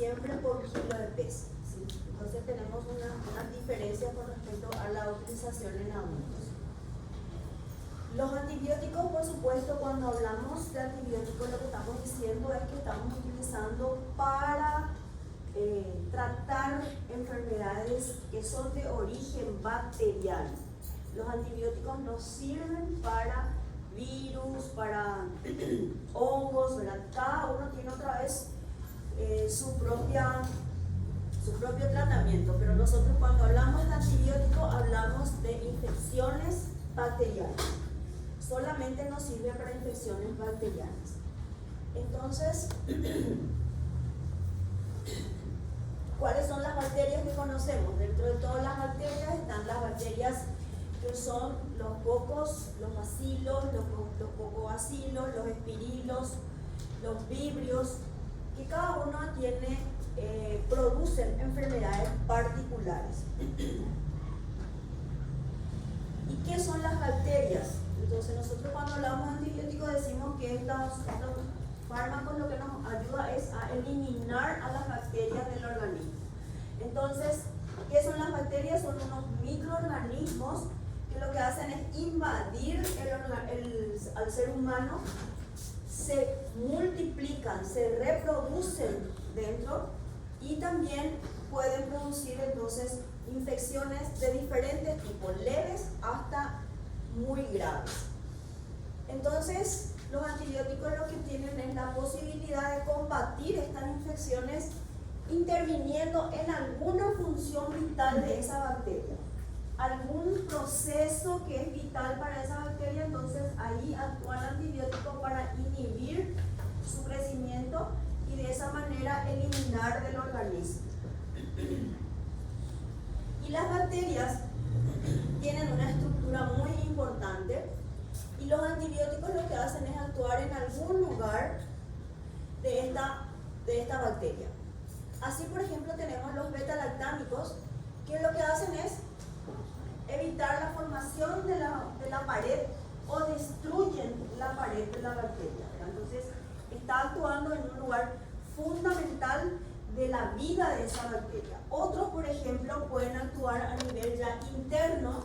siempre por kilo de peso, ¿sí? Entonces tenemos una diferencia con respecto a la utilización en adultos. Los antibióticos, por supuesto, cuando hablamos de antibióticos, lo que estamos diciendo es que estamos utilizando para tratar enfermedades que son de origen bacteriano. Los antibióticos nos sirven para virus, para hongos, ¿verdad? Cada uno tiene otra vez su propio tratamiento, pero nosotros cuando hablamos de antibióticos hablamos de infecciones bacterianas. Solamente nos sirve para infecciones bacterianas. Entonces, ¿cuáles son las bacterias que conocemos? Dentro de todas las bacterias están las bacterias que son los cocos, los bacilos, los cocobacilos, los espirilos, los vibrios, que cada uno producen enfermedades particulares. ¿Y qué son las bacterias? Entonces nosotros cuando hablamos de antibióticos decimos que estos fármacos lo que nos ayuda es a eliminar a las bacterias del organismo. Entonces, ¿qué son las bacterias? Son unos microorganismos que lo que hacen es invadir al ser humano, se multiplican, se reproducen dentro y también pueden producir entonces infecciones de diferentes tipos, leves hasta muy graves. Entonces, los antibióticos lo que tienen es la posibilidad de combatir estas infecciones interviniendo en alguna función vital de esa bacteria, algún proceso que es vital para esa bacteria. Entonces ahí actúa el antibiótico para inhibir su crecimiento y de esa manera eliminar del organismo. Y las bacterias tienen una estructura muy importante y los antibióticos lo que hacen es actuar en algún lugar de esta bacteria. Así, por ejemplo, tenemos los beta-lactámicos, que lo que hacen es evitar la formación de la pared o destruyen la pared de la bacteria, ¿verdad? Entonces, está actuando en un lugar fundamental de la vida de esa bacteria. Otros, por ejemplo, pueden actuar a nivel ya interno,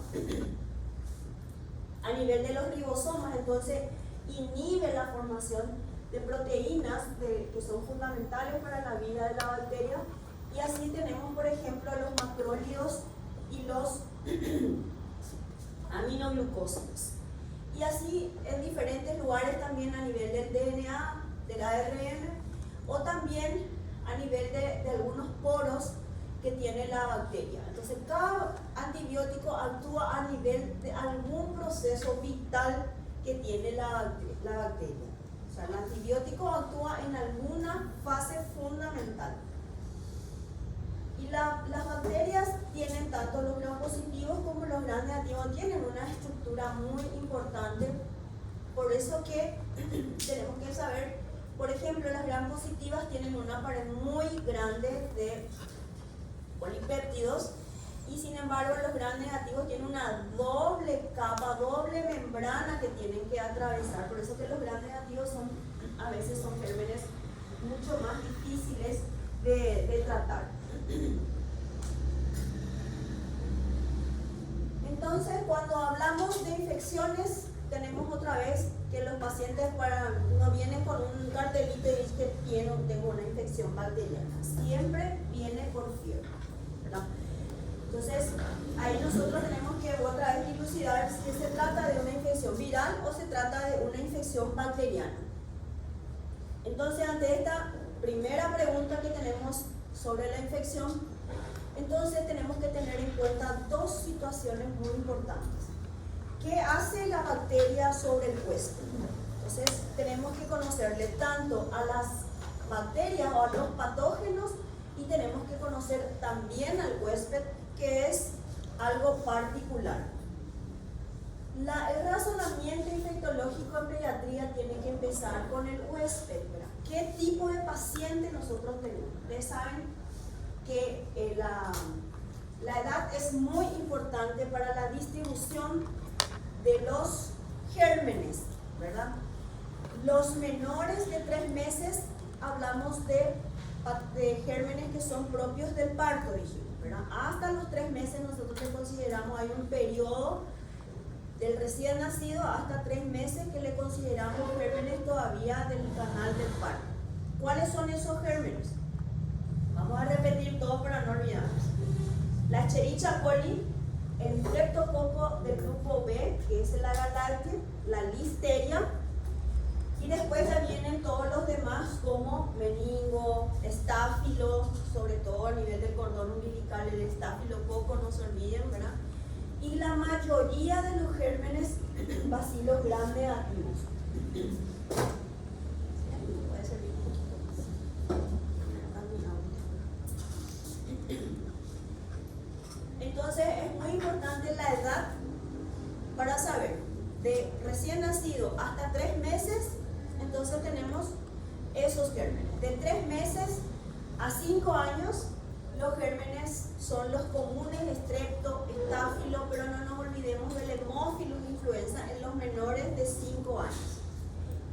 a nivel de los ribosomas, entonces inhibe la formación de proteínas que son fundamentales para la vida de la bacteria. Y así tenemos, por ejemplo, los macrólidos y los aminoglucósidos. Y así en diferentes lugares también a nivel del DNA, del ARN, o también a nivel de algunos poros que tiene la bacteria. Entonces, cada antibiótico actúa a nivel de algún proceso vital que tiene la bacteria. O sea, el antibiótico actúa en alguna fase fundamental. Y las bacterias tienen tanto los gram-positivos como los gram-negativos, tienen una estructura muy importante. Por eso que tenemos que saber, por ejemplo, las gram-positivas tienen una pared muy grande de polipéptidos y sin embargo los gram-negativos tienen una doble capa, doble membrana que tienen que atravesar. Por eso que los gram-negativos a veces son gérmenes mucho más difíciles de tratar. Entonces, cuando hablamos de infecciones, tenemos otra vez que los pacientes no vienen con un cartelito y dicen que tengo una infección bacteriana. Siempre viene por fiebre, ¿verdad? Entonces, ahí nosotros tenemos que otra vez dilucidar si se trata de una infección viral o se trata de una infección bacteriana. Entonces, ante esta primera pregunta que tenemos sobre la infección, entonces tenemos que tener en cuenta dos situaciones muy importantes. ¿Qué hace la bacteria sobre el huésped? Entonces tenemos que conocerle tanto a las bacterias o a los patógenos y tenemos que conocer también al huésped, que es algo particular. El razonamiento infectológico en pediatría tiene que empezar con el huésped, ¿verdad? ¿Qué tipo de paciente nosotros tenemos? Ustedes saben que la edad es muy importante para la distribución de los gérmenes, ¿verdad? Los menores de 3 meses hablamos de de gérmenes que son propios del parto, dijimos, ¿verdad? Hasta los 3 meses nosotros le consideramos, hay un periodo del recién nacido hasta 3 meses que le consideramos gérmenes todavía del canal del parto. ¿Cuáles son esos gérmenes? Vamos a repetir todo para no olvidarnos. La Escherichia coli, el Streptococo del grupo B, que es el agalacte, la Listeria, y después ya vienen todos los demás como meningo, estáfilo, sobre todo a nivel del cordón umbilical, el estafilococo, no se olviden, ¿verdad? Y la mayoría de los gérmenes bacilos gram negativos. Puede servir un poquito más. Entonces es muy importante la edad para saber. De recién nacido hasta 3 meses, entonces tenemos esos gérmenes. De 3 meses a 5 años, los gérmenes son los comunes, estrepto, estáfilo, pero no nos olvidemos del hemófilus influenza en los menores de 5 años.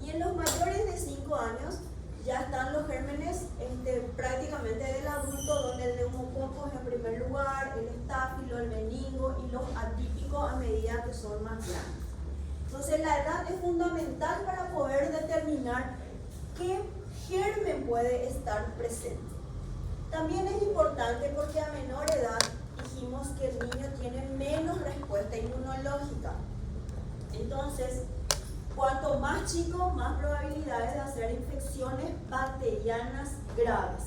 Y en los mayores de 5 años ya están los gérmenes prácticamente del adulto, donde el neumococo es en primer lugar, el estáfilo, el meningo y los atípicos a medida que son más grandes. Entonces la edad es fundamental para poder determinar qué germen puede estar presente. También es importante porque a menor edad dijimos que el niño tiene menos respuesta inmunológica. Entonces, cuanto más chico, más probabilidades de hacer infecciones bacterianas graves.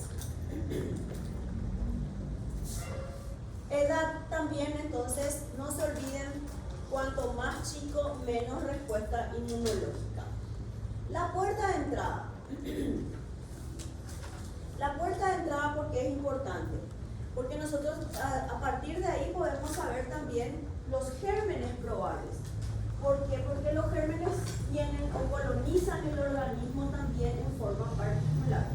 Edad también, entonces, no se olviden, cuanto más chico, menos respuesta inmunológica. La puerta de entrada. La puerta de entrada, ¿por qué es importante? Porque nosotros a partir de ahí podemos saber también los gérmenes probables. ¿Por qué? Porque los gérmenes vienen o colonizan el organismo también en forma particular.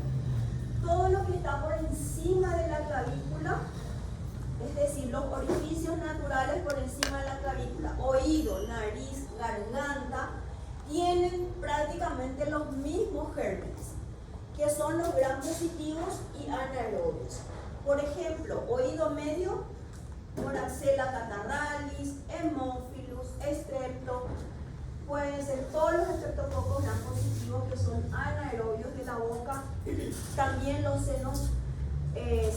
Todo lo que está por encima de la clavícula, es decir, los orificios naturales por encima de la clavícula, oído, nariz, garganta, tienen prácticamente los mismos gérmenes, que son los gram positivos y anaerobios. Por ejemplo, oído medio, Moraxella catarrhalis, Haemophilus, Strepto, pueden ser todos los estreptococos gram positivos que son anaerobios de la boca. También los senos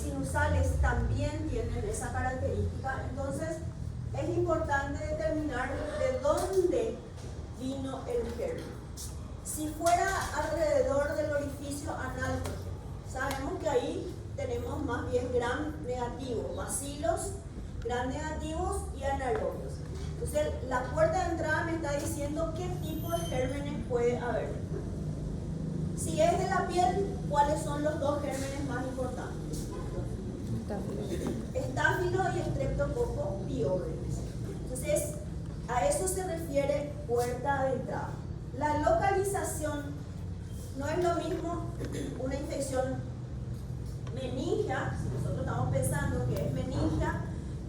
sinusales también tienen esa característica. Entonces, es importante determinar de dónde vino el germen. Si fuera alrededor del orificio anal, sabemos que ahí tenemos más bien gram negativos, bacilos, gram negativos y anaerobios. Entonces, la puerta de entrada me está diciendo qué tipo de gérmenes puede haber. Si es de la piel, ¿cuáles son los 2 gérmenes más importantes? Estáfilo y Streptococcus pyogenes. Entonces, a eso se refiere puerta de entrada. La localización no es lo mismo una infección meningia, si nosotros estamos pensando que es meningia,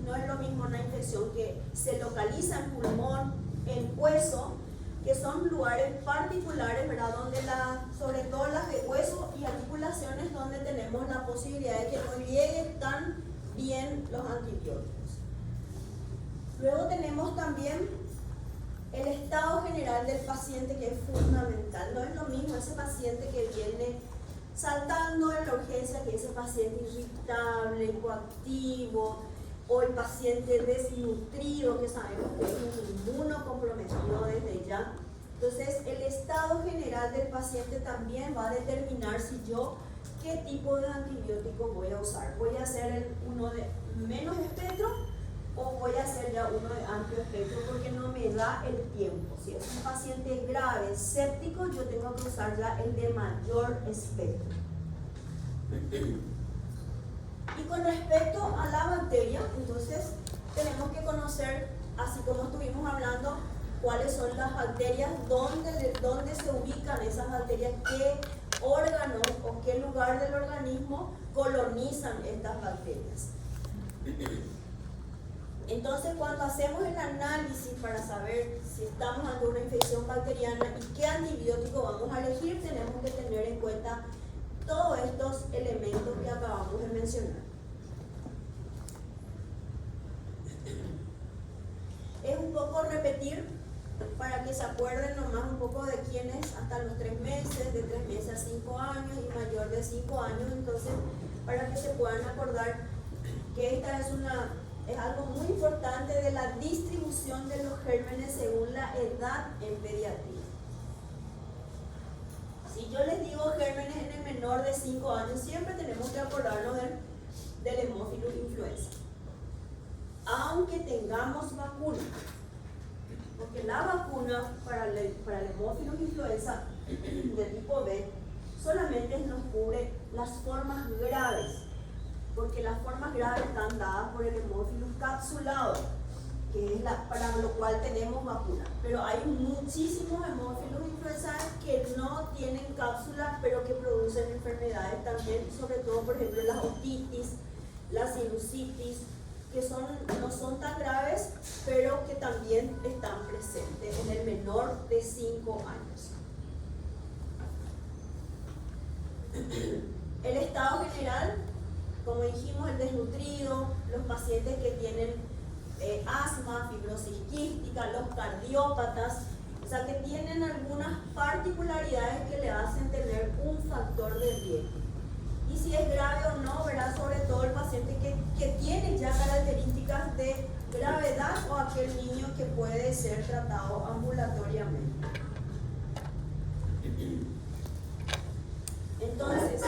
no es lo mismo una infección que se localiza en pulmón, en hueso, que son lugares particulares, ¿verdad? Donde sobre todo las de hueso y articulaciones, donde tenemos la posibilidad de que no lleguen tan bien los antibióticos. Luego tenemos también el estado general del paciente, que es fundamental. No es lo mismo ese paciente que viene saltando en la urgencia que ese paciente irritable, hipoactivo, o el paciente desnutrido, que sabemos que es un inmunocomprometido desde ya. Entonces, el estado general del paciente también va a determinar si yo qué tipo de antibiótico voy a usar. ¿Voy a hacer uno de menos espectro o voy a hacer ya uno de amplio espectro? Porque no me da el tiempo. Si es un paciente grave, séptico, yo tengo que usar ya el de mayor espectro. Y con respecto a la bacteria, entonces tenemos que conocer, así como estuvimos hablando, cuáles son las bacterias, dónde se ubican esas bacterias, qué órgano o qué lugar del organismo colonizan estas bacterias. Entonces, cuando hacemos el análisis para saber si estamos ante una infección bacteriana y qué antibiótico vamos a elegir, tenemos que tener en cuenta todos estos elementos mencionar. Es un poco repetir para que se acuerden nomás un poco de quién es hasta los 3 meses, de 3 meses a 5 años y mayor de 5 años, entonces para que se puedan acordar que esta es algo muy importante de la distribución de los gérmenes según la edad en pediatría. Si yo les digo gérmenes en el menor de 5 años, siempre tenemos que acordarnos del Haemophilus influenza. Aunque tengamos vacuna, porque la vacuna para el Haemophilus influenza de tipo B solamente nos cubre las formas graves, porque las formas graves están dadas por el Haemophilus capsulado, que es para lo cual tenemos vacuna. Pero hay muchísimos Haemophilus influenza que no tienen cápsula, pero que producen enfermedades también, sobre todo, por ejemplo, la otitis, la sinusitis, que no son tan graves, pero que también están presentes en el menor de 5 años. El estado general, como dijimos, el desnutrido, los pacientes que tienen asma, fibrosis quística, los cardiópatas, o sea, que tienen algunas particularidades que le hacen tener un factor de riesgo. Y si es grave o no, verá sobre todo el paciente que tiene ya características de gravedad o aquel niño que puede ser tratado ambulatoriamente. Entonces,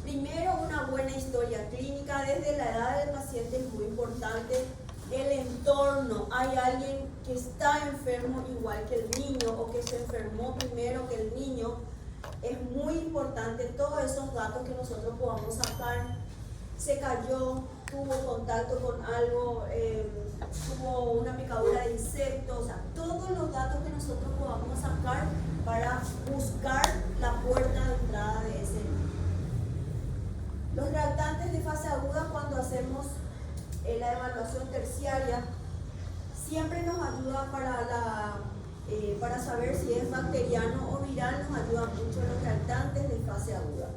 primero una buena historia clínica desde la edad del paciente es muy importante. El entorno, hay alguien que está enfermo igual que el niño o que se enfermó primero que el niño. Es muy importante todos esos datos que nosotros podamos sacar. Se cayó, tuvo contacto con algo, tuvo una picadura de insectos, o sea, todos los datos que nosotros podamos sacar para buscar la puerta de entrada de ese niño. Los reactantes de fase aguda, cuando hacemos la evaluación terciaria, siempre nos ayuda para saber si es bacteriano o viral, nos ayuda mucho los reactantes de fase aguda.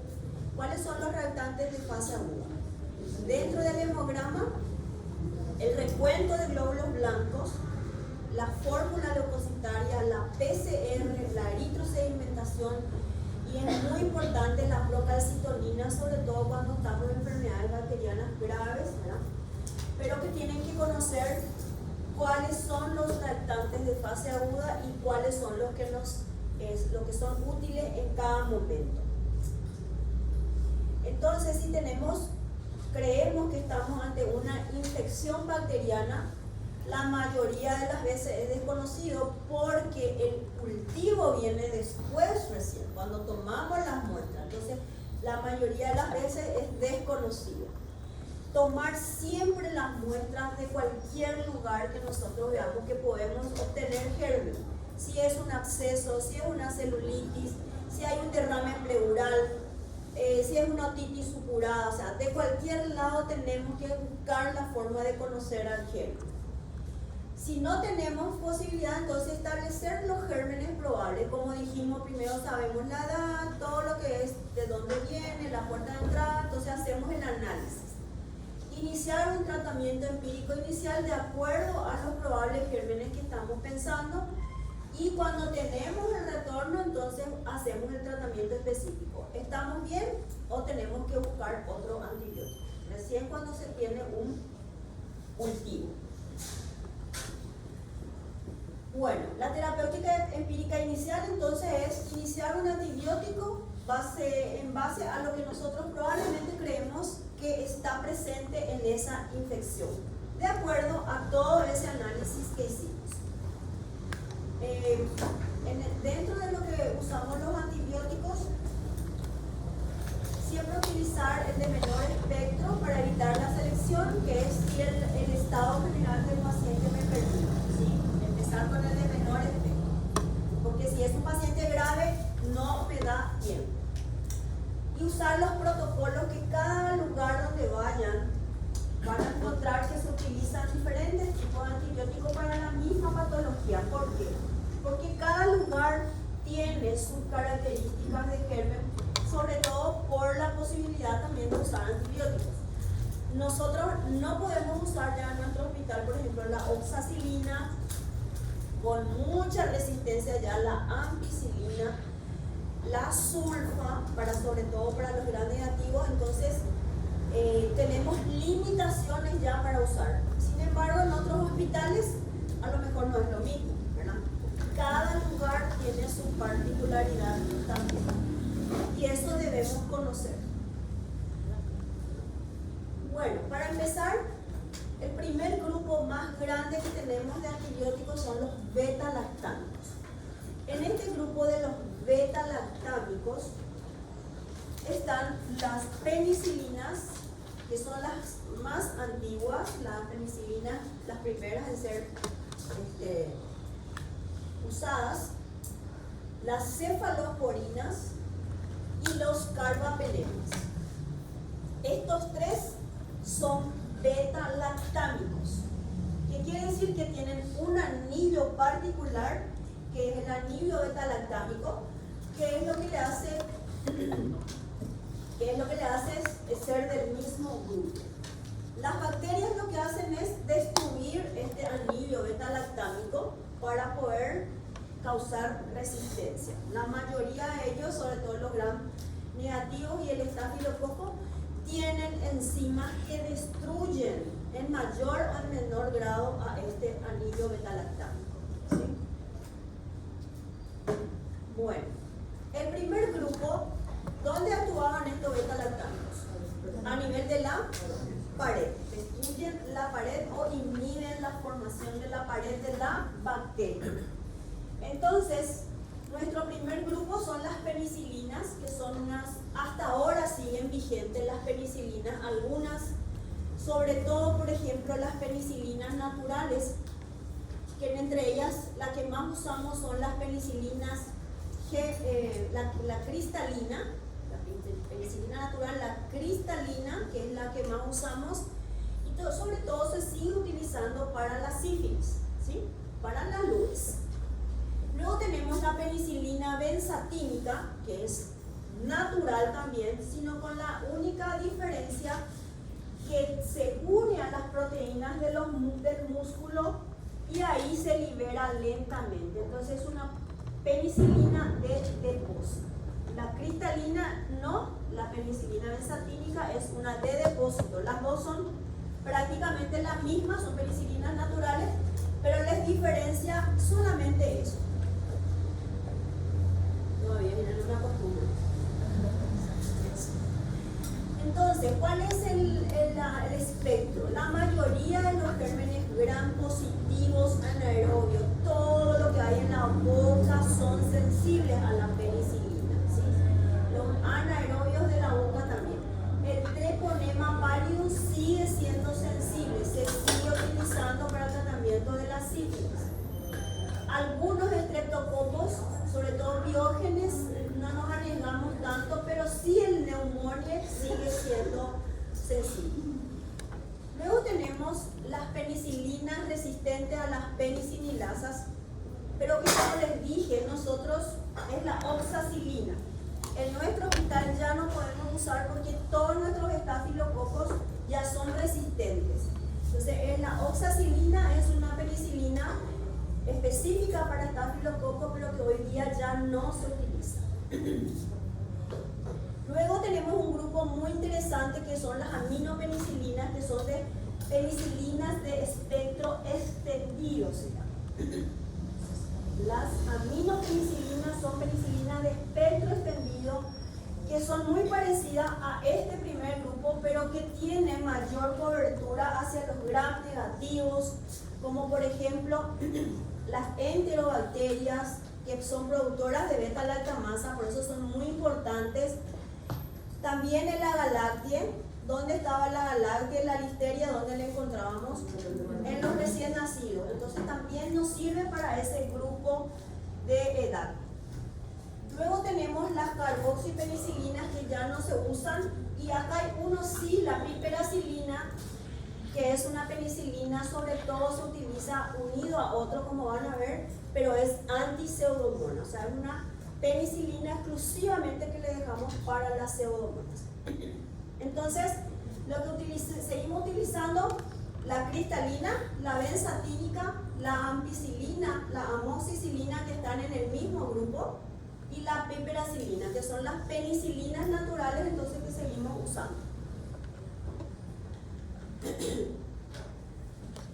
¿Cuáles son los reactantes de fase aguda? Dentro del hemograma, el recuento de glóbulos blancos, la fórmula leucocitaria, la PCR, la eritrosedimentación, y es muy importante la procalcitonina, sobre todo cuando estamos en enfermedades bacterianas graves, ¿verdad? Pero que tienen que conocer cuáles son los reactantes de fase aguda y cuáles son los que son útiles en cada momento. Entonces, si creemos que estamos ante una infección bacteriana, la mayoría de las veces es desconocido porque el cultivo viene después recién, cuando tomamos las muestras. Entonces, la mayoría de las veces es desconocido. Tomar siempre las muestras de cualquier lugar que nosotros veamos que podemos obtener germen. Si es un absceso, si es una celulitis, si hay un derrame pleural, si es una otitis supurada, o sea, de cualquier lado tenemos que buscar la forma de conocer al germen. Si no tenemos posibilidad, entonces establecer los gérmenes probables. Como dijimos, primero sabemos la edad, todo lo que es, de dónde viene, la puerta de entrada, entonces hacemos el análisis. Iniciar un tratamiento empírico inicial de acuerdo a los probables gérmenes que estamos pensando, y cuando tenemos el retorno, entonces hacemos el tratamiento específico. ¿Estamos bien o tenemos que buscar otro antibiótico? Recién cuando se tiene un cultivo. Bueno, la terapéutica empírica inicial entonces es iniciar un antibiótico en base a lo que nosotros probablemente creemos que está presente en esa infección, de acuerdo a todo ese análisis que hicimos. Dentro de lo que usamos los antibióticos, siempre utilizar el de menor espectro para evitar la selección, que es si el estado general del paciente me permite, ¿sí? Empezar con el de menor espectro, porque si es un paciente grave no me da tiempo. Y usar los protocolos que cada lugar donde vayan van a encontrar que se utilizan diferentes tipos de antibióticos para la misma patología. ¿Por qué? Porque cada lugar tiene sus características de germen, sobre todo por la posibilidad necesidad también de usar antibióticos. Nosotros no podemos usar ya en nuestro hospital, por ejemplo, la oxacilina con mucha resistencia ya, la ampicilina, la sulfa, sobre todo para los gram negativos. Entonces tenemos limitaciones ya para usar. Sin embargo, en otros hospitales a lo mejor no es lo mismo, ¿verdad? Cada lugar tiene su particularidad también, y eso debemos conocer. Bueno, para empezar, el primer grupo más grande que tenemos de antibióticos son los beta-lactámicos. En este grupo de los beta-lactámicos están las penicilinas, que son las más antiguas, las penicilinas, las primeras en ser usadas, las cefalosporinas y los carbapenemas. Estos tres son beta-lactámicos, que quiere decir que tienen un anillo particular, que es el anillo beta-lactámico, que es lo que le hace ser del mismo grupo. Las bacterias lo que hacen es destruir este anillo beta-lactámico para poder causar resistencia. La mayoría de ellos, sobre todo los gram negativos y el estafilococo, tienen enzimas que destruyen en mayor o en menor grado a este anillo beta-lactámico, ¿sí? Bueno, el primer grupo, ¿dónde actuaban estos beta-lactámicos? A nivel de la pared. Destruyen la pared o inhiben la formación de la pared de la bacteria. Entonces, nuestro primer grupo son las penicilinas, que son hasta ahora siguen vigentes las penicilinas, algunas, sobre todo, por ejemplo, las penicilinas naturales, que entre ellas la que más usamos son las penicilinas, la cristalina, la penicilina natural, la cristalina, que es la que más usamos, y sobre todo se sigue utilizando para la sífilis, ¿sí? Para la luz. Luego tenemos la penicilina benzatínica, que es natural también, sino con la única diferencia que se une a las proteínas del músculo y ahí se libera lentamente. Entonces es una penicilina de depósito. La cristalina no, la penicilina benzatínica es una de depósito. Las dos son prácticamente las mismas, son penicilinas naturales, pero les diferencia solamente eso. Todavía no me acostumbro. Entonces, ¿cuál es el espectro? La mayoría de los gérmenes gram positivos anaerobios, todo lo que hay en la boca, son sensibles a la penicilina, ¿sí? Los anaerobios de la boca también. El treponema pallidus sigue siendo sensible, se sigue utilizando para el tratamiento de la sífilis. Algunos estreptococos, sobre todo biógenes, no nos arriesgamos tanto, pero sí el neumonía sigue siendo sensible. Luego tenemos las penicilinas resistentes a las penicililasas, pero que como les dije, nosotros es la oxacilina. En nuestro hospital ya no podemos usar porque todos nuestros estafilococos ya son resistentes. Entonces, la oxacilina es una penicilina específica para estafilococo, pero que hoy día ya no se utiliza. Luego tenemos un grupo muy interesante que son las aminopenicilinas, que son de penicilinas de espectro extendido. Las aminopenicilinas son penicilinas de espectro extendido, que son muy parecidas a este primer grupo, pero que tienen mayor cobertura hacia los gram negativos, como por ejemplo las enterobacterias, que son productoras de beta-lactamasa, por eso son muy importantes. También el agalactie. ¿Dónde estaba el agalactie? La listeria, ¿dónde la encontrábamos? En los recién nacidos. Entonces también nos sirve para ese grupo de edad. Luego tenemos las carboxipenicilinas, que ya no se usan, y acá hay uno sí, la piperacilina, que es una penicilina, sobre todo se utiliza unido a otro, como van a ver, pero es anti-pseudomonas, o sea, es una penicilina exclusivamente que le dejamos para las pseudomonas. seguimos utilizando la cristalina, la benzatínica, la ampicilina, la amoxicilina, que están en el mismo grupo, y la piperacilina, que son las penicilinas naturales, entonces, que seguimos usando.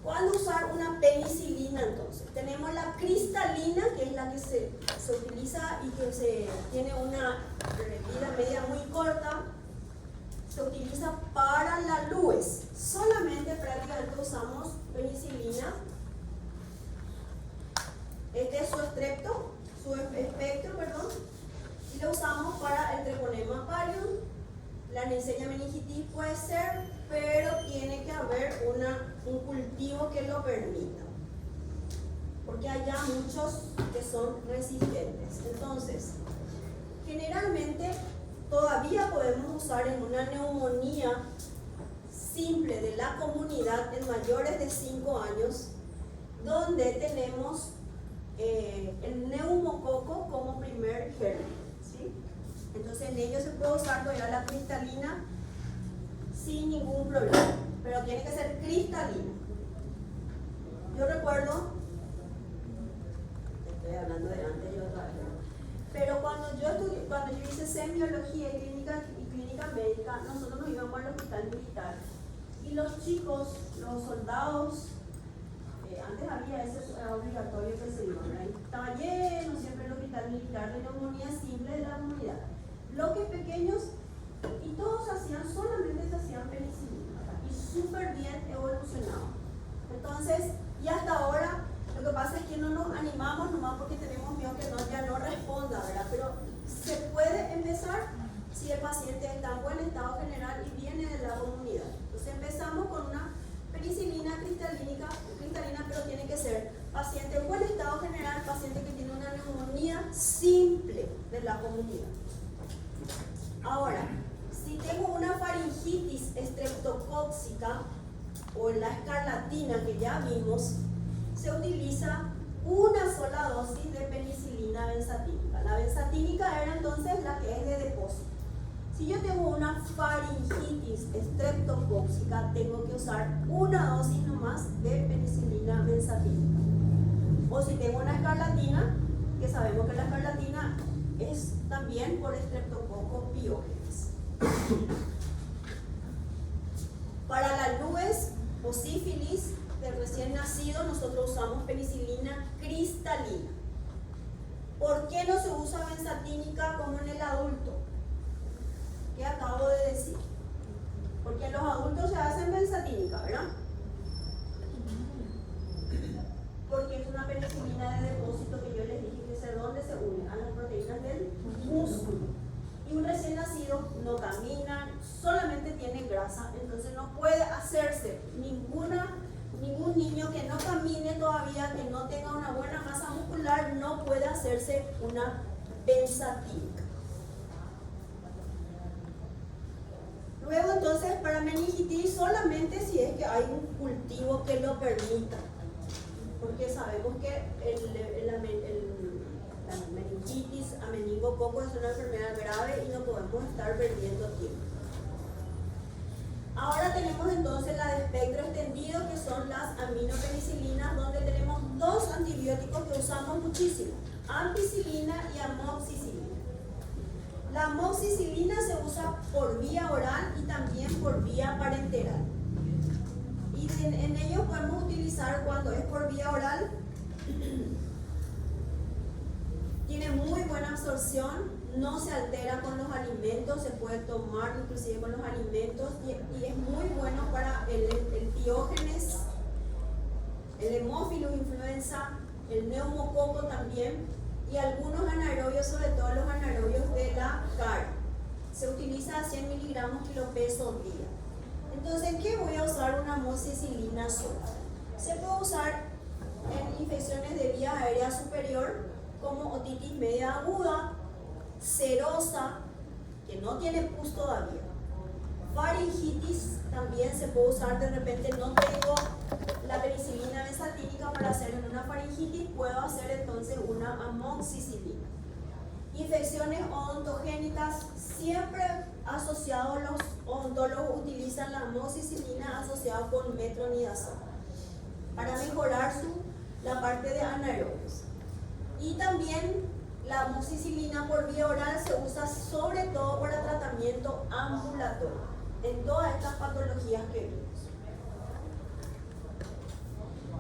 ¿Cuándo usar una penicilina entonces? Tenemos la cristalina, que es la que se utiliza y que tiene una vida media muy corta. Se utiliza para la LUES. Solamente prácticamente usamos penicilina. Este es su espectro, y lo usamos para el treponema pallidum. La Neisseria meningitis puede ser, pero tiene que haber un cultivo que lo permita, porque hay ya muchos que son resistentes. Entonces, generalmente todavía podemos usar en una neumonía simple de la comunidad en mayores de 5 años, donde tenemos el neumococo como primer germen, ¿sí? Entonces en ello se puede usar todavía la cristalina sin ningún problema, pero tiene que ser cristalina. Yo recuerdo, estoy hablando de antes, yo otra vez, pero cuando yo hice semiología y clínica médica, nosotros nos íbamos al hospital militar y los chicos, los soldados, antes había ese obligatorio que se iba, ¿verdad? Estaba lleno siempre el hospital militar de neumonía simple de la comunidad. Bloques pequeños y todos solamente se hacían penicilina, ¿verdad? Y súper bien evolucionado. Entonces, y hasta ahora, lo que pasa es que no nos animamos nomás porque tenemos miedo que ya no responda, ¿verdad? Pero se puede empezar si el paciente está en buen estado general y viene de la comunidad. Entonces empezamos con una penicilina cristalina, pero tiene que ser paciente en buen estado general, paciente que tiene una neumonía simple de la comunidad. Ahora, si tengo una faringitis estreptocóxica o la escarlatina que ya vimos, se utiliza una sola dosis de penicilina benzatínica. La benzatínica era entonces la que es de depósito. Si yo tengo una faringitis estreptocóxica, tengo que usar una dosis nomás de penicilina benzatínica. O si tengo una escarlatina, que sabemos que la escarlatina es también por Streptococcus pyogenes. Para la LUES o sífilis del recién nacido, nosotros usamos penicilina cristalina. ¿Por qué no se usa benzatínica como en el adulto? ¿Qué acabo de decir? Porque en los adultos se hacen benzatínica, ¿verdad? Porque es una penicilina de depósito que yo les dije que es donde se une a las proteínas del músculo. Y un recién nacido no camina, solamente tiene grasa, entonces no puede hacerse ningún niño que no camine todavía, que no tenga una buena masa muscular, no puede hacerse una benzatínica. Luego entonces para meningitis solamente si es que hay un cultivo que lo permita, porque sabemos que la meningitis a meningococo es una enfermedad grave y no podemos estar perdiendo tiempo. Ahora tenemos entonces la de espectro extendido, que son las aminopenicilinas, donde tenemos dos antibióticos que usamos muchísimo, ampicilina y amoxicilina. La amoxicilina se usa por vía oral y también por vía parenteral. Y en ellos podemos utilizar cuando es por vía oral, tiene muy buena absorción, no se altera con los alimentos, se puede tomar inclusive con los alimentos y es muy bueno para el Piógenes, el Haemophilus influenza, el neumococo también y algunos anaerobios, sobre todo los anaerobios de la cara. Se utiliza a 100 miligramos kilopeso día. Entonces, ¿qué voy a usar una amoxicilina sola? Se puede usar en infecciones de vía aérea superior como otitis media aguda, serosa, que no tiene pus todavía. Faringitis también se puede usar, de repente no tengo la penicilina benzatínica para hacer en una faringitis, puedo hacer entonces una amoxicilina. Infecciones odontogénicas, siempre asociados los odontólogos utilizan la amoxicilina asociada con metronidazol para mejorar la parte de anaerobios. Y también la amoxicilina por vía oral se usa sobre todo para tratamiento ambulatorio en todas estas patologías que vimos.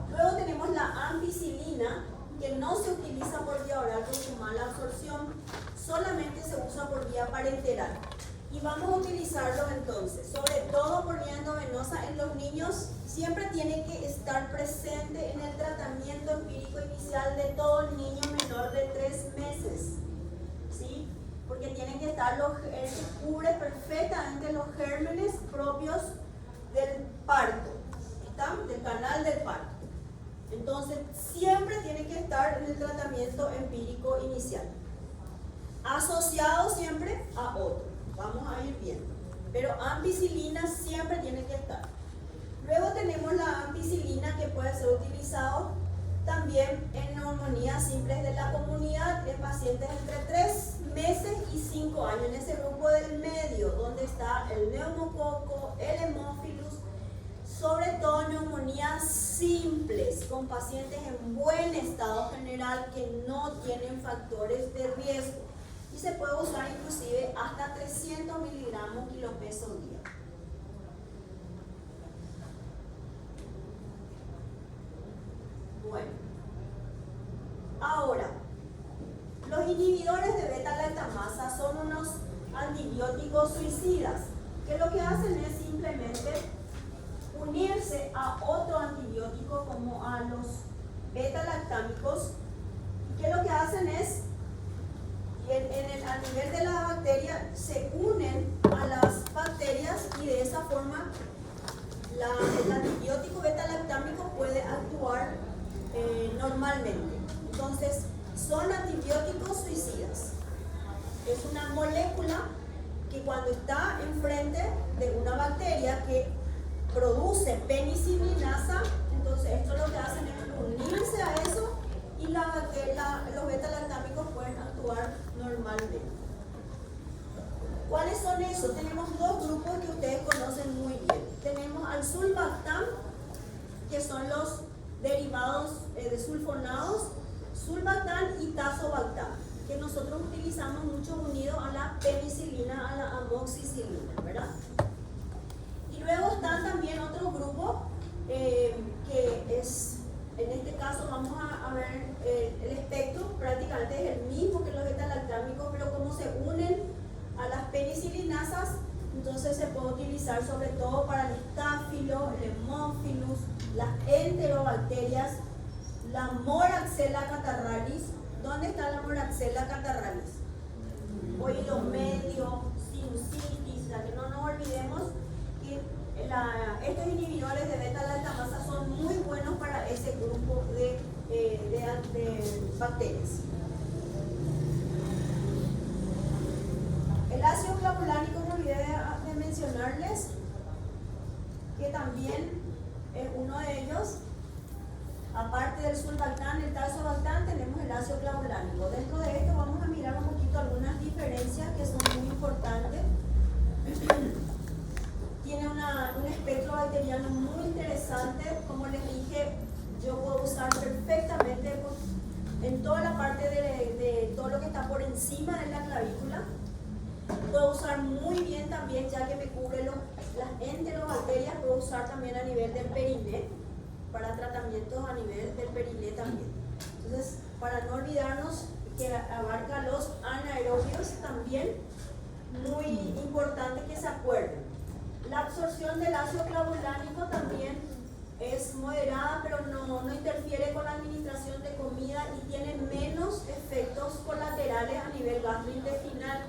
Luego tenemos la ampicilina, que no se utiliza por vía oral por su mala absorción, solamente se usa por vía parenteral. Y vamos a utilizarlo entonces, sobre todo por vía endovenosa en los niños. Siempre tiene que estar presente en el tratamiento empírico inicial de todo niño menor de 3 meses, ¿sí? Porque tienen que estar cubre perfectamente los gérmenes propios del parto, ¿está? Del canal del parto. Entonces, siempre tiene que estar en el tratamiento empírico inicial, asociado siempre a otro. Vamos a ir viendo. Pero ampicilina siempre tiene que estar. Luego tenemos la ampicilina, que puede ser utilizado también en neumonías simples de la comunidad en pacientes entre 3 meses y 5 años, en ese grupo del medio, donde está el neumococo, el hemófilus, sobre todo neumonías simples, con pacientes en buen estado general que no tienen factores de riesgo. Y se puede usar inclusive hasta 300 miligramos kilopeso día. Bueno, ahora, los inhibidores de beta-lactamasa son unos antibióticos suicidas, que lo que hacen es simplemente unirse a otro antibiótico como a los beta-lactámicos, que lo que hacen es, a nivel de la bacteria, se unen a las bacterias y de esa forma el antibiótico beta-lactámico puede actuar normalmente. Entonces, son antibióticos suicidas. Es una molécula que cuando está enfrente de una bacteria que produce penicilinasa, entonces esto lo que hacen es unirse a eso y los beta-lactámicos pueden actuar normalmente. ¿Cuáles son esos? Tenemos dos grupos que ustedes conocen muy bien. Tenemos al sulbactam, que son los derivados de sulfonados, sulbactam y tazobactam, que nosotros utilizamos mucho unido a la penicilina, a la amoxicilina, ¿verdad? Y luego están también otro grupo que es, en este caso vamos a ver el espectro, prácticamente es el mismo que los beta-lactámicos, pero como se unen a las penicilinasas, entonces se puede utilizar sobre todo para el estáfilo, el hemófilus, las enterobacterias, la moraxella catarrhalis. ¿Dónde está la moraxella catarrhalis? Oído medio, sinusitis, o sea, que no nos olvidemos que estos inhibidores de beta-lactamasa son muy buenos para ese grupo de bacterias. El ácido clavulánico, me olvidé de mencionarles que también es uno de ellos. Aparte del sulbactam, el tazobactam, tenemos el ácido clavulánico. Dentro de esto vamos a mirar un poquito algunas diferencias que son muy importantes. Tiene un espectro bacteriano muy interesante. Como les dije, yo puedo usar perfectamente en toda la parte de todo lo que está por encima de la clavícula. Puedo usar muy bien también, ya que me cubre las enterobacterias, puedo usar también a nivel del periné, para tratamientos a nivel del periné también. Entonces, para no olvidarnos que abarca los anaerobios también, muy importante que se acuerden. La absorción del ácido clavulánico también es moderada, pero no interfiere con la administración de comida y tiene menos efectos colaterales a nivel gastrointestinal.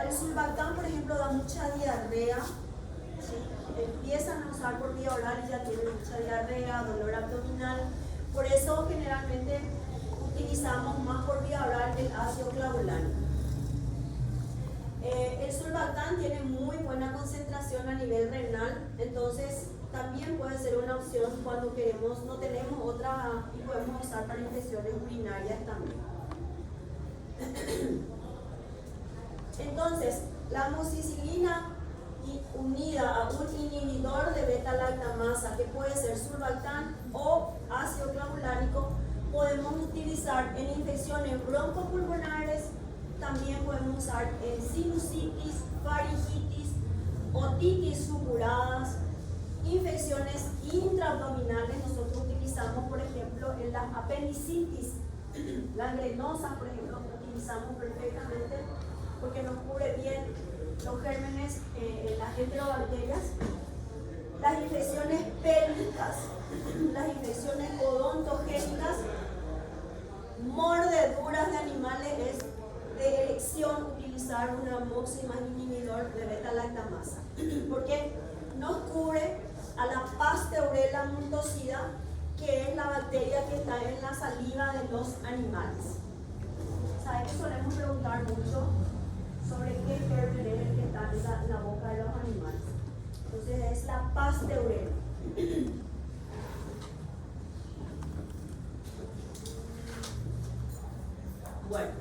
El sulbactam, por ejemplo, da mucha diarrea. ¿Sí? Empiezan a usar por vía oral y ya tienen mucha diarrea, dolor abdominal. Por eso generalmente utilizamos más por vía oral el ácido clavulánico. El sulbactam tiene muy buena concentración a nivel renal, entonces también puede ser una opción cuando no tenemos otra y podemos usar para infecciones urinarias también. Entonces, la amoxicilina unida a un inhibidor de beta-lactamasa, que puede ser surfactant o ácido clavulánico, podemos utilizar en infecciones broncopulmonares, también podemos usar en sinusitis, faringitis, otitis supuradas, infecciones intraabdominales. Nosotros utilizamos, por ejemplo, en las apendicitis gangrenosas, por ejemplo, utilizamos perfectamente porque nos cubre bien los gérmenes, las enterobacterias, las infecciones pélvicas, las infecciones odontogénicas, mordeduras de animales. Es de elección utilizar un amoxi más inhibidor de beta-lactamasa porque nos cubre a la Pasteurella multocida, que es la bacteria que está en la saliva de los animales. ¿Saben que solemos preguntar mucho sobre qué germen es el que está en la boca de los animales? Entonces es la Pasteurella. Bueno,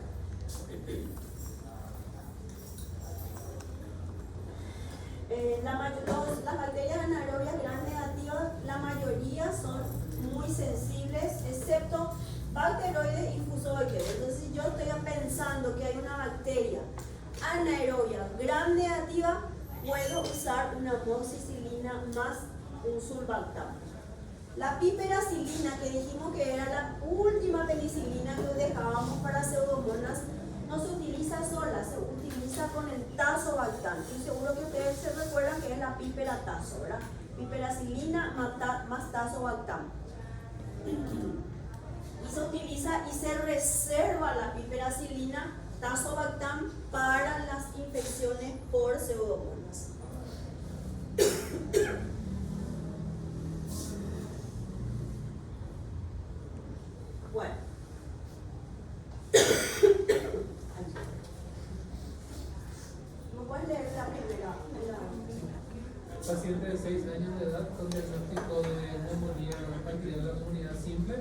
las bacterias anaerobias gram negativas, la mayoría son muy sensibles, excepto bacteroides y fusobacterias. Entonces, si yo estoy pensando que hay una bacteria anaerobia gram negativa, puedo usar una amoxicilina más un surfactant. La piperacilina, que dijimos que era la última penicilina que dejábamos para pseudomonas, no se utiliza sola, se utiliza con el tazobactam. Estoy seguro que ustedes se recuerdan que es la piperatazo, ¿verdad? Piperacilina más tazobactam. Y se utiliza y se reserva la piperacilina, tazobactam, para las infecciones por pseudomonas. Bueno. ¿Me puedes leer la primera? Paciente de 6 años de edad con diagnóstico de neumonía bacteriana de inmunidad simple,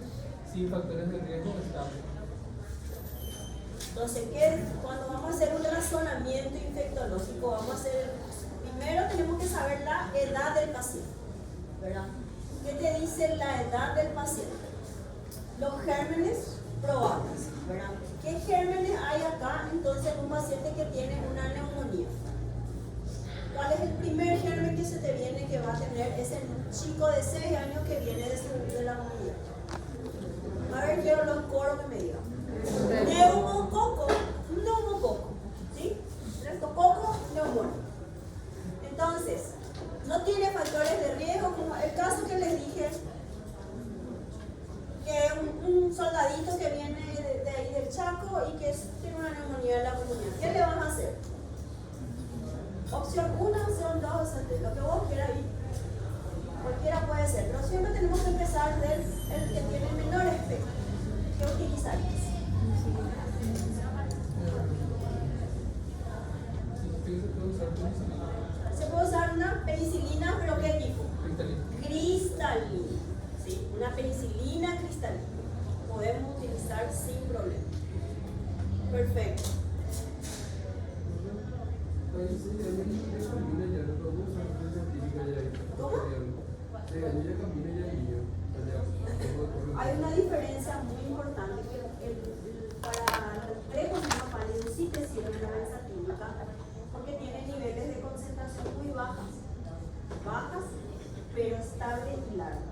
sin factores de riesgo estable. Entonces, cuando vamos a hacer un razonamiento infectológico, vamos a hacer, primero tenemos que saber la edad del paciente, ¿verdad? ¿Qué te dice la edad del paciente? Los gérmenes probables, ¿verdad? ¿Qué gérmenes hay acá entonces en un paciente que tiene una neumonía? ¿Cuál es el primer germen que se te viene que va a tener? Es el chico de 6 años que viene de la unidad. A ver, quiero los coros que me digan. Neumococo, ¿sí? Streptococo, neumonía. Entonces, no tiene factores de riesgo, como el caso que les dije, que un soldadito que viene de ahí del Chaco y que tiene una neumonía en la comunidad. ¿Qué le van a hacer? Opción 1, opción 2, lo que vos quieras ir. Cualquiera puede ser, pero siempre tenemos que empezar del que tiene el menor efecto. ¿Qué utilizarías? Se puede usar una penicilina, pero ¿qué tipo? Cristalina. ¿Sí? Una penicilina cristalina. Podemos utilizar sin problema. Perfecto. ¿Cómo? Hay una diferencia muy importante que para el treponema sí te sirve la benzatínica porque tiene niveles de concentración muy bajas, pero estable y larga.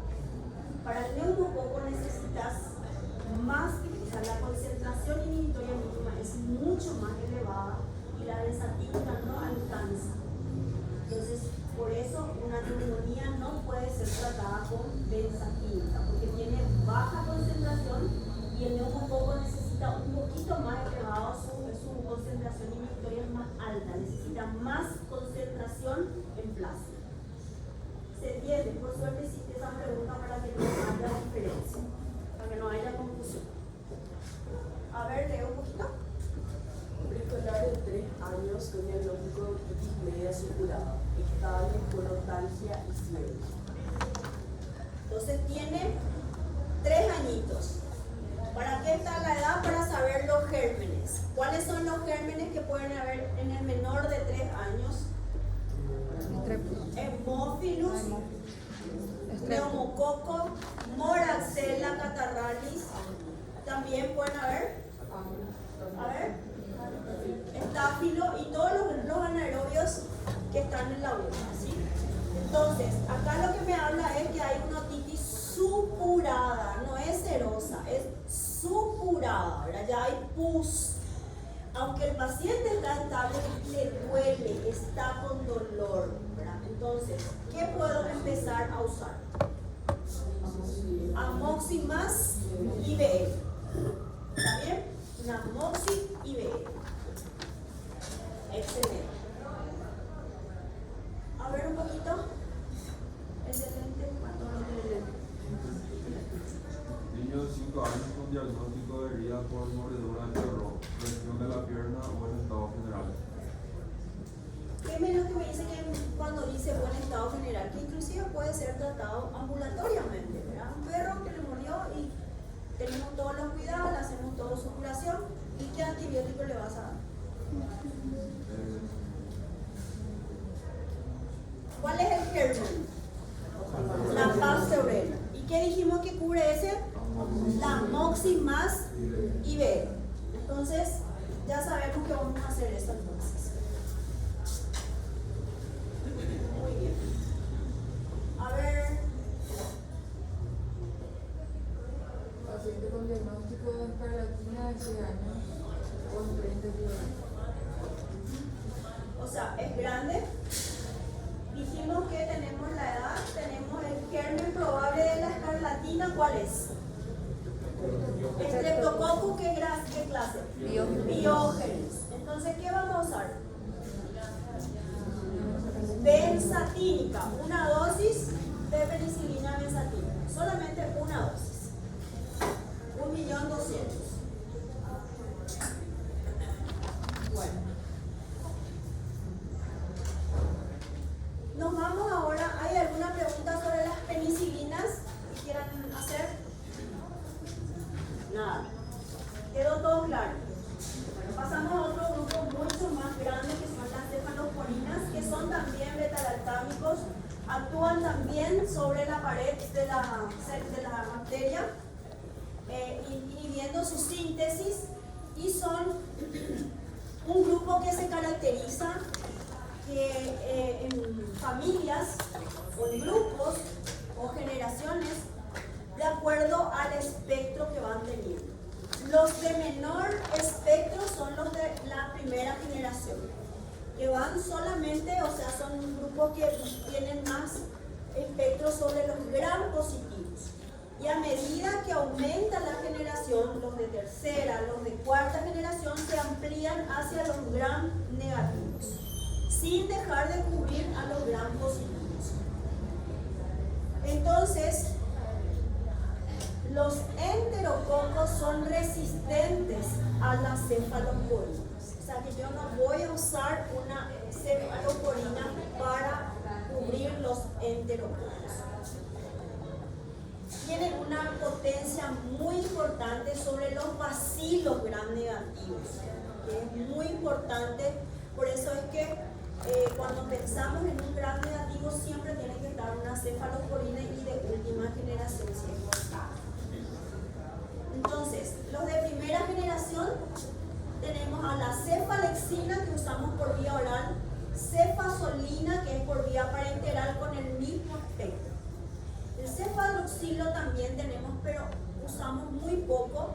Para el neumococo necesitas más, o sea, la concentración inhibitoria mínima es mucho más elevada y la benzatínica no alcanza. Entonces, por eso una neumonía no puede ser tratada con benzatínica, porque tiene baja concentración y el neumococo necesita un poquito más elevado, su concentración inhibitoria es más alta, necesita más concentración en plasma. ¿Se entiende? Por suerte hiciste esa pregunta para que no haya diferencia, para que no haya confusión. A ver, leo un poquito. Preescolar de 3 años con diagnóstico de otitis media supurada, estable con notalgia y fiebre. Entonces tiene 3 añitos. ¿Para qué está la edad? Para saber los gérmenes. ¿Cuáles son los gérmenes que pueden haber en el menor de 3 años? Hemófilus, neumococo, moraxella catarrhalis. También pueden haber, estáfilo y todos los anaerobios que están en la boca, ¿sí? Entonces, acá lo que me habla es que hay una otitis supurada, no es serosa, es supurada, ¿verdad? Ya hay pus. Aunque el paciente está estable, le duele, está con dolor, ¿verdad? Entonces, ¿qué puedo empezar a usar? Amoxi más IBL. ¿Está bien? Una Amoxi IBL. Excelente. A ver un poquito. Excelente. ¿Cuánto no tiene? Niño de 5 años con diagnóstico de herida por mordedura de perro, presión de la pierna o buen estado general. ¿Qué menos que me dice que cuando dice buen estado general? Que inclusive puede ser tratado ambulatoriamente, ¿verdad? Un perro que le murió y tenemos todos los cuidados, le hacemos toda su curación. ¿Y qué antibiótico le vas a dar? ¿Cuál es el germen? La Pastorella. ¿Y qué dijimos que cubre ese? La Amoxi más IBL. Entonces, ya sabemos que vamos a hacer esto entonces. Muy bien. A ver. Paciente con diagnóstico de escarlatina de 6 años con 30 kilogramos. O sea, es grande. Dijimos que tenemos la edad, tenemos el germen probable de la escarlatina. ¿Cuál es? Streptococcus, ¿qué clase? Biógenes. Entonces, ¿qué vamos a usar? Benzatínica, una dosis de penicilina benzatínica. Solamente una dosis. 1.200.000. Bueno. Nos vamos ahora. ¿Hay alguna pregunta sobre las penicilinas que quieran hacer? Nada. ¿Quedó todo claro? Bueno, pasamos a otro grupo mucho más grande que son las cefaloporinas, que son también beta-lactámicos, actúan también sobre la pared de la bacteria, inhibiendo su síntesis, y son un grupo que se caracteriza que en familias o en grupos o generaciones de acuerdo al espectro que van teniendo. Los de menor espectro son los de la primera generación, que van solamente, o sea, son un grupo que tienen más espectro sobre los gram positivos. Y a medida que aumenta la generación, los de tercera, los de cuarta generación se amplían hacia los gram negativos, sin dejar de cubrir a los gram positivos. Entonces, los enterococos son resistentes a las cefaloporinas. O sea que yo no voy a usar una cefaloporina para cubrir los enterococos. Tienen una potencia muy importante sobre los bacilos gram negativos, que es muy importante. Por eso es que cuando pensamos en un gram negativo siempre tiene que estar una cefalosporina y de última generación si es posible. Entonces, los de primera generación tenemos a la cefalexina, que usamos por vía oral, cefazolina, que es por vía parenteral con el mismo espectro. El cefaloxilo también tenemos, pero usamos muy poco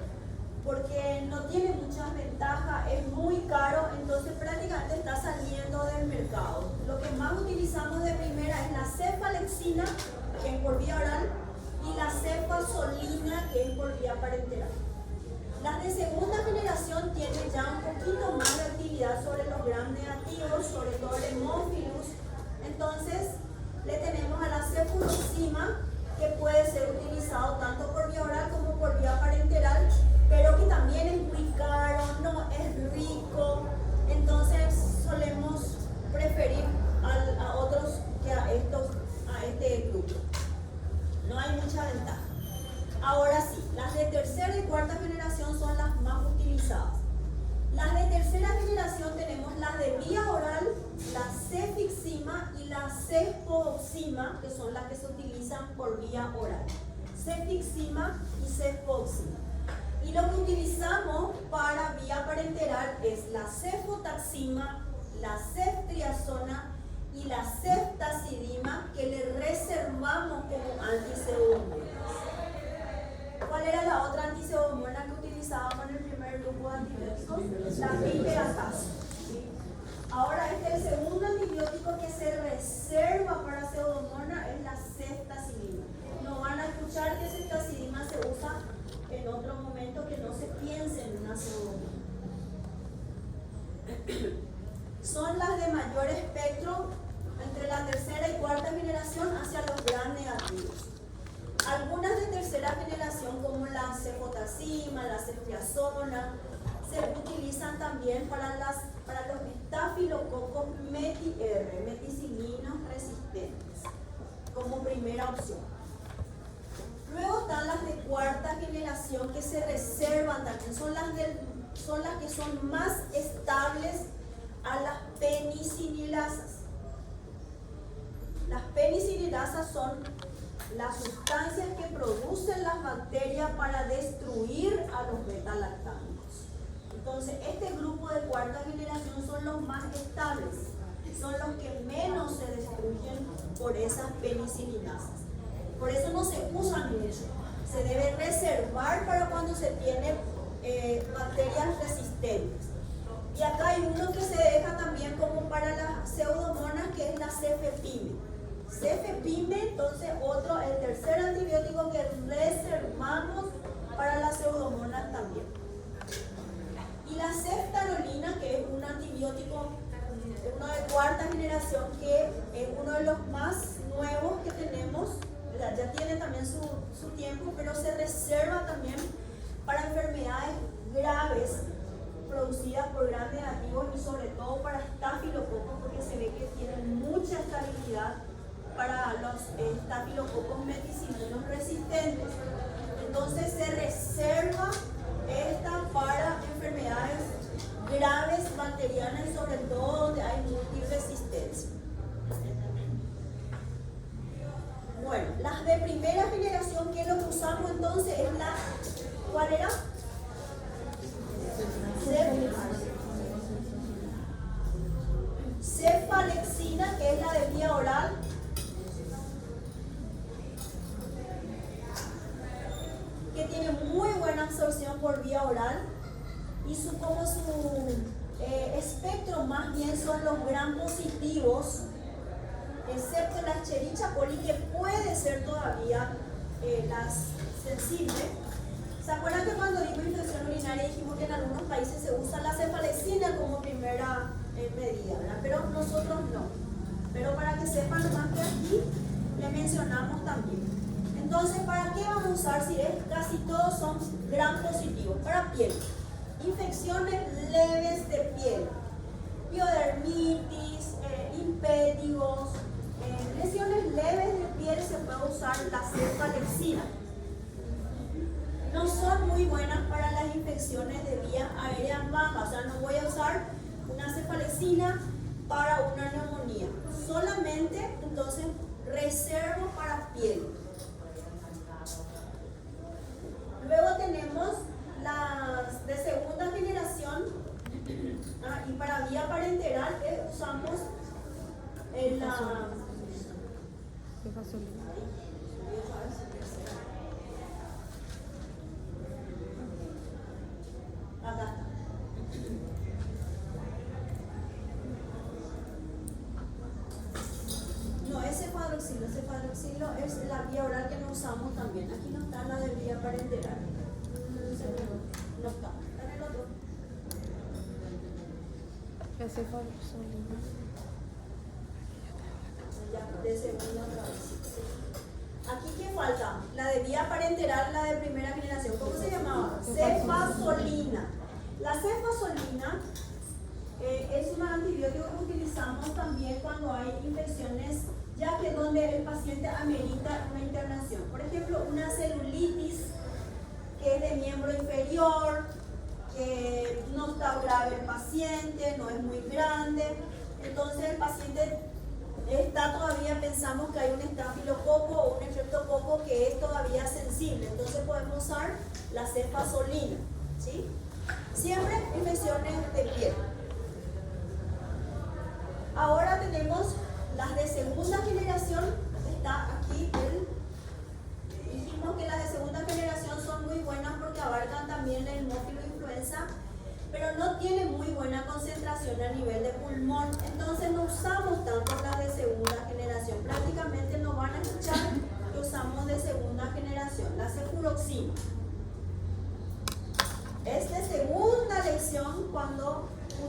porque no tiene muchas ventajas, es muy caro, entonces prácticamente está saliendo del mercado. Lo que más utilizamos de primera es la cefalexina, que es por vía oral, y la cefazolina, que es por vía parenteral. Las de segunda generación tienen ya un poquito más de actividad sobre los gram negativos, sobre todo el hemófilus. Entonces, le tenemos a la cefuroxima, que puede ser utilizado tanto por vía oral como por vía parenteral, pero que también es muy caro, no es rico. Entonces, solemos preferir a otros que a este grupo. No hay mucha ventaja. Ahora sí, las de tercera y cuarta generación son las más utilizadas. Las de tercera generación tenemos las de vía oral, la cefixima y la cefoxima, que son las que se utilizan por vía oral. Cefixima y cefoxima. Y lo que utilizamos para vía parenteral es la cefotaxima, la ceftriaxona y la ceftazidima, que le reservamos como antipseudomonas. ¿Cuál era la otra antipseudomona que utilizábamos en el primer grupo de antibióticos? La piperazasa. Ahora el segundo antibiótico que se reserva para pseudomona es la ceftazidima. No van a escuchar que ceftazidima se usa en otro momento, que no se piense en una pseudomona. Son las de mayor espectro entre la tercera y cuarta generación hacia los gram negativos. Algunas de tercera generación, como la cefotaxima, la ceftriaxona, se utilizan también para los estafilococos meticilinos resistentes, como primera opción. Luego están las de cuarta generación que se reservan también, son las que son más estables a las penicililasas. Las penicililasas son las sustancias que producen las bacterias para destruir a los beta-lactámicos. Entonces, este grupo de cuarta generación son los más estables, son los que menos se destruyen por esas penicilinasas. Por eso no se usan mucho. Se debe reservar para cuando se tiene bacterias resistentes. Y acá hay uno que se deja también como para las pseudomonas, que es la cefepime. Cefepime, entonces el tercer antibiótico que reservamos para las pseudomonas también. Y la ceftarolina, que es un antibiótico, uno de cuarta generación, que es uno de los más nuevos que tenemos, ya tiene también su tiempo, pero se reserva también para enfermedades graves producidas por gram negativos y sobre todo para estafilococos, porque se ve que tienen mucha estabilidad para los estafilococos meticilinos resistentes. Entonces se reserva esta para enfermedades graves bacterianas y sobre todo donde hay multiresistencia. Bueno, las de primera generación, que lo que usamos entonces es la, ¿cuál era? Cefalexina, que es la de vía oral. Que tiene muy buena absorción por vía oral. Y su espectro más bien son los gram positivos, excepto la Escherichia coli, que puede ser todavía las sensible. ¿Se acuerdan que cuando dimos infección urinaria dijimos que en algunos países se usa la cefalexina como primera medida, ¿verdad? Pero nosotros no. Pero para que sepan nomás que aquí le mencionamos también. Entonces, ¿para qué vamos a usar si casi todos son gram positivos? Para piel. Infecciones leves de piel. Piodermitis, impétigos, lesiones leves de piel, se puede usar la cefalexina. No son muy buenas para las infecciones de vías aéreas bajas, o sea, no voy a usar una cefalexina para una neumonía. Solamente, entonces, reservo para piel. Luego tenemos las de segunda generación, y para vía parenteral usamos la... Acá está. No, ese cefadroxilo es la vía oral que no usamos también. Aquí no está la de vía parenteral. No está. Está en el otro. Ya, de segunda otra vez. Aquí, ¿qué falta? La de vía parenteral, la de primera generación. ¿Cómo se llamaba? Cefazolina. La cefazolina es un antibiótico que utilizamos también cuando hay infecciones ya que donde el paciente amerita una internación. Por ejemplo, una celulitis que es de miembro inferior, que no está grave el paciente, no es muy grande, entonces el paciente está todavía, pensamos que hay un estafilococo o un estreptococo que es todavía sensible, entonces podemos usar la cefazolina, ¿sí? Siempre infecciones de piel. Ahora tenemos las de segunda generación, está aquí dijimos que las de segunda generación son muy buenas porque abarcan también la hemófilo influenza, pero no tienen muy buena concentración a nivel de pulmón, entonces no usamos tanto las de segunda generación, prácticamente no van a escuchar que usamos de segunda generación, la cefuroxima. Es de segunda lección cuando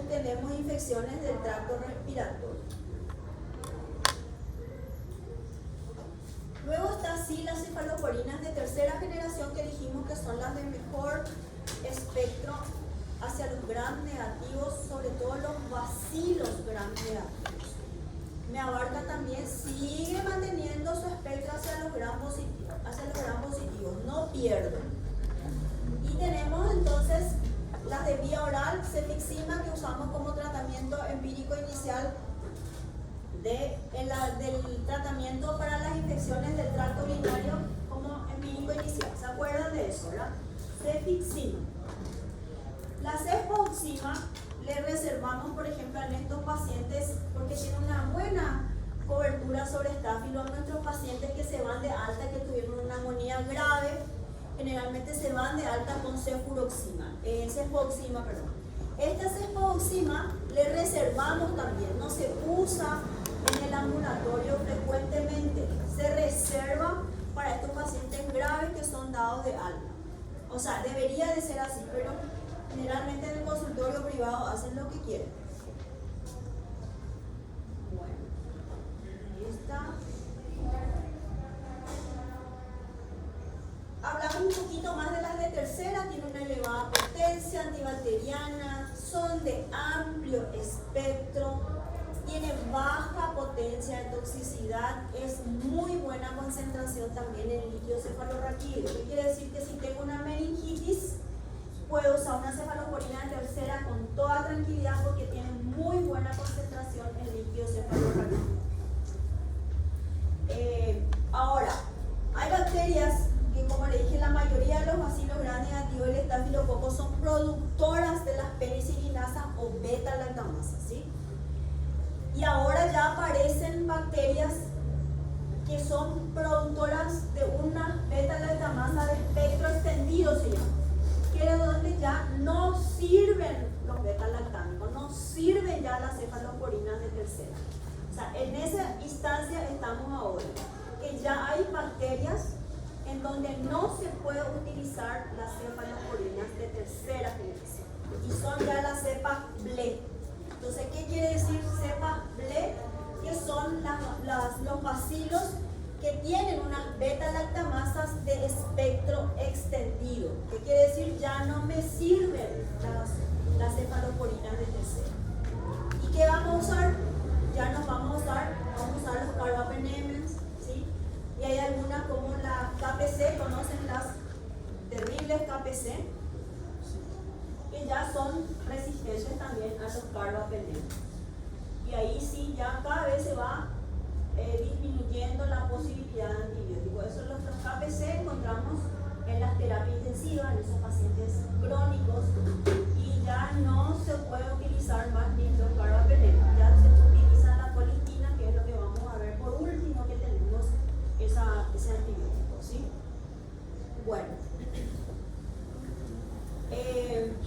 tenemos infecciones del tracto respiratorio. Luego está así las cefaloporinas de tercera generación que dijimos que son las de mejor espectro hacia los gram negativos, sobre todo los bacilos gram negativos. Me abarca también, sigue manteniendo su espectro hacia los gram positivos, no pierden. Y tenemos entonces las de vía oral, cefixima, que usamos como tratamiento empírico inicial del tratamiento para las infecciones del tracto urinario como empírico inicial. ¿Se acuerdan de eso, verdad? Cefixima. La cefoxima le reservamos, por ejemplo, en estos pacientes porque tiene una buena cobertura sobre estáfilo. A nuestros pacientes que se van de alta, que tuvieron una neumonía grave, generalmente se van de alta con cefoxima. Esta cefoxima le reservamos también, no se usa en el ambulatorio frecuentemente, se reserva para estos pacientes graves que son dados de alta. O sea, debería de ser así, pero generalmente en el consultorio privado hacen lo que quieren. Bueno, ahí está. Hablamos un poquito más de las de tercera, tiene una elevada potencia antibacteriana, son de amplio espectro, tiene baja potencia de toxicidad, es muy buena concentración también en líquido cefalorraquídeo. ¿Qué quiere decir? Que si tengo una meningitis, puedo usar una cefalosporina de tercera con toda tranquilidad porque tiene muy buena concentración en líquido cefalorraquídeo. Ahora, hay bacterias que, como le dije, la mayoría de los bacilos gram negativos y el estafilococo son productoras de las penicilinasas o beta-lactamasas, ¿sí? Y ahora ya aparecen bacterias que son productoras de una beta-lactamasa de espectro extendido, se llama, que es donde ya no sirven los beta-lactámicos, no sirven ya las cefaloporinas de tercera. O sea, en esa instancia estamos ahora, que ya hay bacterias en donde no se puede utilizar las cefaloporinas de tercera generación y son ya las cepas BLE. Entonces, ¿qué quiere decir cepas BLE? Que son los bacilos que tienen unas beta-lactamasas de espectro extendido. ¿Qué quiere decir? Ya no me sirven las cefaloporinas de tercera. ¿Y qué vamos a usar? Ya nos vamos a usar los carbapenems, ¿sí? Y hay algunas como la KPC, conocen las terribles KPC, que ya son resistentes también a los carbapenems. Y ahí sí, ya cada vez se va disminuyendo la posibilidad de antibióticos. Eso los KPC encontramos en las terapias intensivas, en esos pacientes crónicos, y ya no se puede utilizar más ni los carbapenems, ya se utiliza la colistina, que es lo que vamos a ver por último, que tenemos ese antibiótico, ¿sí? Bueno,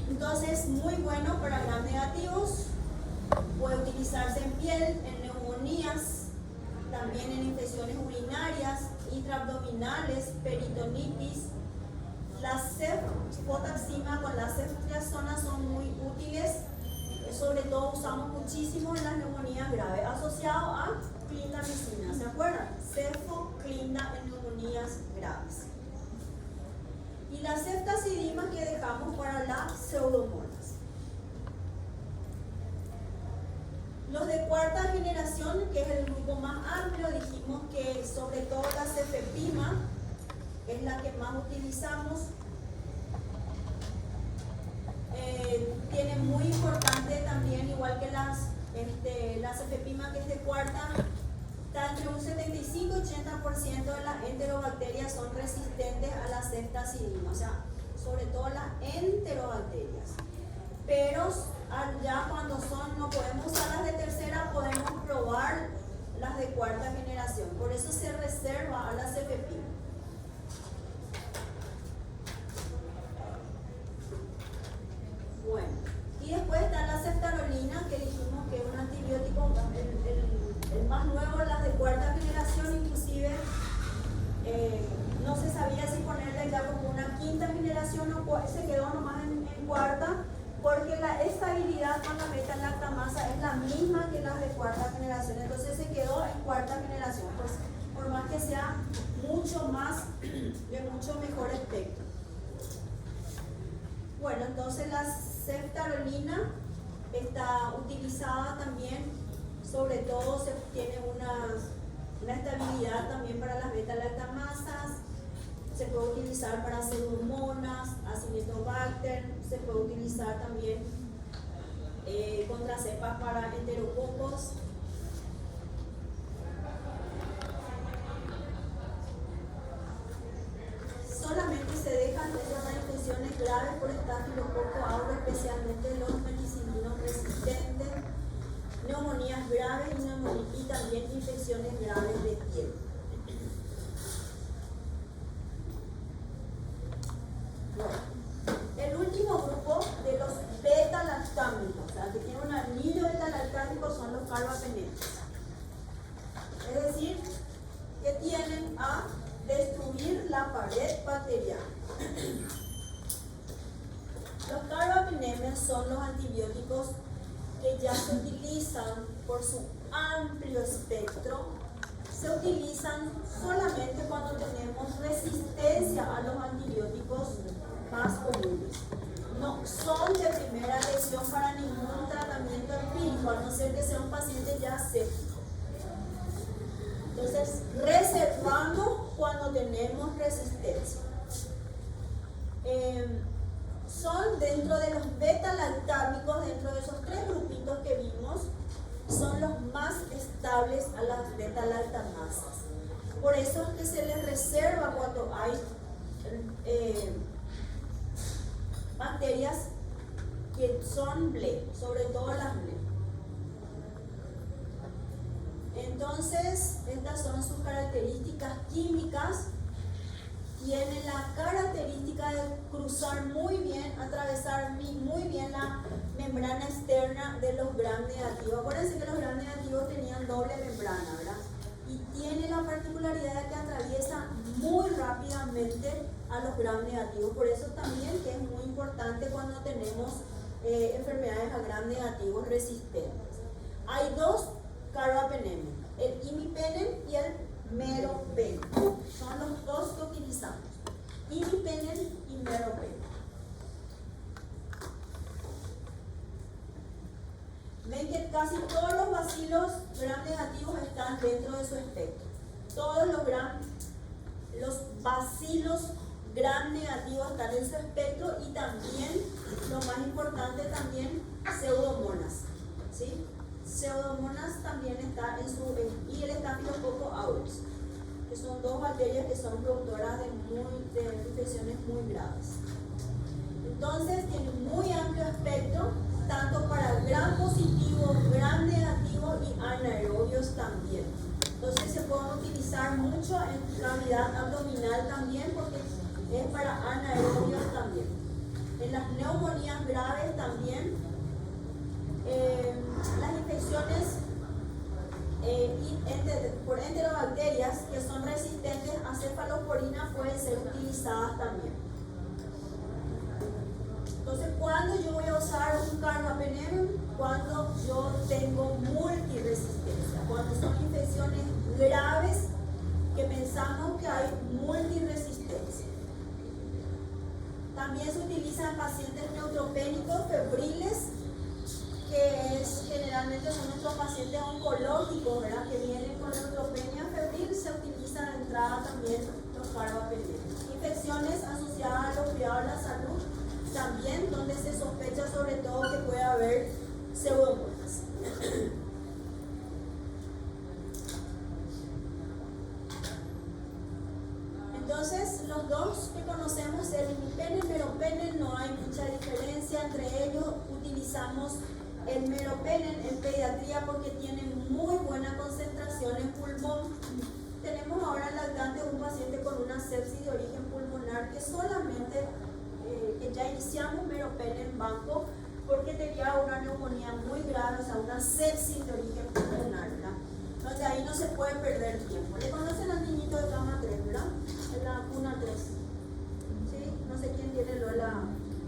entonces muy bueno para gram negativos, puede utilizarse en piel, en neumonías, también en infecciones urinarias, intraabdominales, peritonitis. La cefotaxima con la ceftriaxona son muy útiles, sobre todo usamos muchísimo en las neumonías graves, asociado a clindamicina, ¿se acuerdan? Cefoclinda en neumonías graves. Y la ceftazidima que dejamos para las pseudomonas. Los de cuarta generación, que es el grupo más amplio, todo la cefepima es la que más utilizamos. Tiene muy importante también, igual que la cefepima que es de cuarta, está entre un 75 y 80% de las enterobacterias son resistentes a la ceftazidima, o sea, sobre todo las enterobacterias. Pero ya cuando no podemos usar las de tercera, podemos probar las de cuarta generación. Por eso se reserva a la cefepima. Bueno, y después está la ceftarolina, que dijimos que es un antibiótico, el más nuevo, las de cuarta generación, inclusive no se sabía si ponerle ya como una quinta generación o se quedó nomás en cuarta, porque la estabilidad con la beta-lactamasa es la misma que las de cuarta generación, entonces se quedó en cuarta generación, pues, por más que sea mucho más, de mucho mejor espectro. Bueno, entonces la ceftarolina está utilizada también, sobre todo tiene una estabilidad también para las beta-lactamasas, se puede utilizar para pseudomonas, acinetobacter, se puede utilizar también contra cepas para enterococos. Solamente se dejan las infecciones graves por estafilococo aureus, especialmente los penicilinos resistentes, neumonías graves y también infecciones graves de piel. Bueno, el último grupo de los beta-lactámicos, o sea, que tienen un anillo beta-lactámico, son los carbapenemes. Es decir, que tienden a destruir la pared bacteriana. Los carbapenemes son los antibióticos que ya se utilizan por su amplio espectro, se utilizan solamente cuando tenemos resistencia a los antibióticos más comunes. No son de primera elección para ningún tratamiento empírico, a no ser que sea un paciente ya séptico. Entonces, reservamos cuando tenemos resistencia. Son dentro de los beta-lactámicos, dentro de esos tres grupitos que vimos, son los más estables a las beta-lactamasas. Por eso es que se les reserva cuando hay bacterias que son BLE, sobre todo las BLE. Entonces, estas son sus características químicas. Tiene la característica de cruzar muy bien, atravesar muy bien la membrana externa de los gram negativos. Acuérdense que los gram negativos tenían doble membrana, ¿verdad? Y tiene la particularidad de que atraviesa muy rápidamente a los gram negativos. Por eso también que es muy importante cuando tenemos enfermedades a gram negativos resistentes. Hay dos carbapenemes, el imipenem y el meropenem. Son los dos que utilizamos, imipenem y meropenem. Ven que casi todos los bacilos gram negativos están dentro de su espectro. Todos los bacilos gram negativos están en su espectro, y también, lo más importante también, pseudomonas, ¿sí? Pseudomonas también está en su, y el estafilococo aureus, que son dos bacterias que son productoras de infecciones muy graves. Entonces tiene muy amplio espectro, tanto para gram positivo, gram negativo y anaerobios también. Entonces se pueden utilizar mucho en cavidad abdominal también, porque es para anaerobios también. En las neumonías graves también. Las infecciones por enterobacterias que son resistentes a cefalosporina pueden ser utilizadas también. Entonces, ¿cuándo yo voy a usar un carbapenem? Cuando yo tengo multiresistencia, cuando son infecciones graves que pensamos que hay multiresistencia. También se utiliza en pacientes neutropénicos, febriles, que generalmente son nuestros pacientes oncológicos, ¿verdad? Que vienen con neutropenia febril, se utilizan en pseudomonas. Entonces, los dos que conocemos, el imipenem, meropenem, no hay mucha diferencia entre ellos. Utilizamos el meropenem en pediatría porque tiene muy buena concentración en pulmón. Tenemos ahora en lactante un paciente con una sepsis de origen pulmonar que solamente, que ya iniciamos meropenem en banco porque tenía una neumonía muy grave, o sea, una sepsis de origen pulmonar, ¿verdad? Entonces ahí no se puede perder tiempo. ¿Le conocen al niñito de cama 3, verdad? En la cuna 3. ¿Sí? No sé quién tiene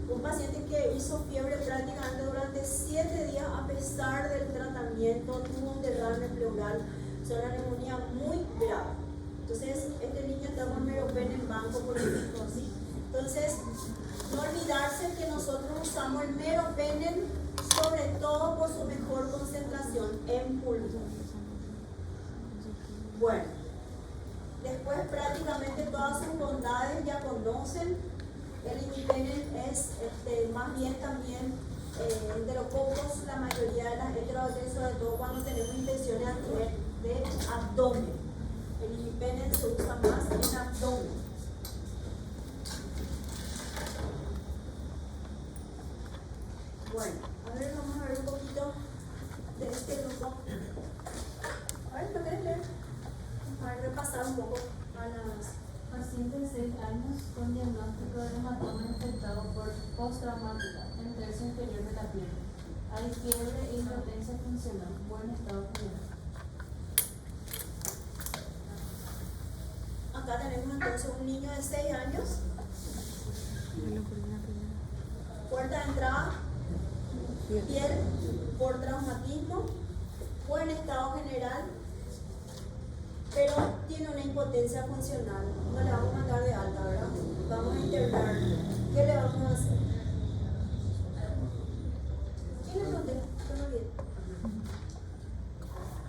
un paciente que hizo fiebre prácticamente durante 7 días a pesar del tratamiento, tuvo un derrame pleural, o sea, una neumonía muy grave. Entonces, este niño está con meropenem en banco, por ejemplo, ¿sí? Entonces, no olvidarse que nosotros usamos el meropenem sobre todo por su mejor concentración en pulmón. Bueno, después prácticamente todas sus bondades ya conocen. El imipenem es más bien también enterococos, la mayoría de las heterodoxas, sobre todo cuando tenemos infecciones a nivel de abdomen. El imipenem se usa más en abdomen. Bueno, a ver, vamos a ver un poquito de este grupo. A ver, ¿lo querés leer? A ver, repasar un poco a las... Paciente de 6 años con diagnóstico de hematoma infectado por postraumática en tercio inferior de la pierna. Hay fiebre e impotencia funcional. Buen estado general. Acá tenemos entonces un niño de 6 años. Puerta de entrada, piel por traumatismo, buen estado general, pero tiene una impotencia funcional. No le vamos a mandar de alta, ¿verdad? Vamos a internar. ¿Qué le vamos a hacer? ¿Quién le pregunté? Yo no olvidé.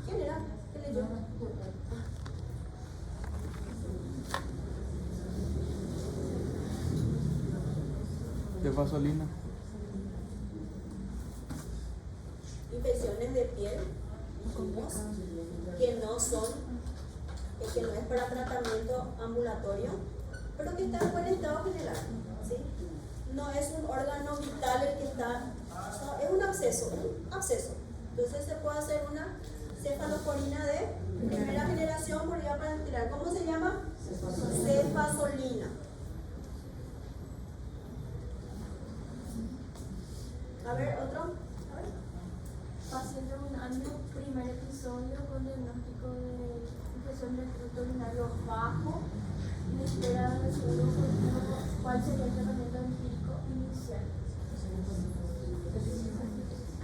¿Quién era? ¿Qué leyó? ¿Qué pasó, Lina? Infecciones de piel, dijimos, que no son, que no es para tratamiento ambulatorio, pero que está en buen estado general, ¿sí? No es un órgano vital el que está, es un absceso. Entonces se puede hacer una cefalosporina de primera generación por vía parenteral. ¿Cómo se llama? Cefazolina. A ver, otro. A ver. Paciente de 1 año, primer episodio con diagnóstico de infección del tracto urinario bajo, en espera de segundo continuo. ¿Cuál sería el tratamiento empírico inicial?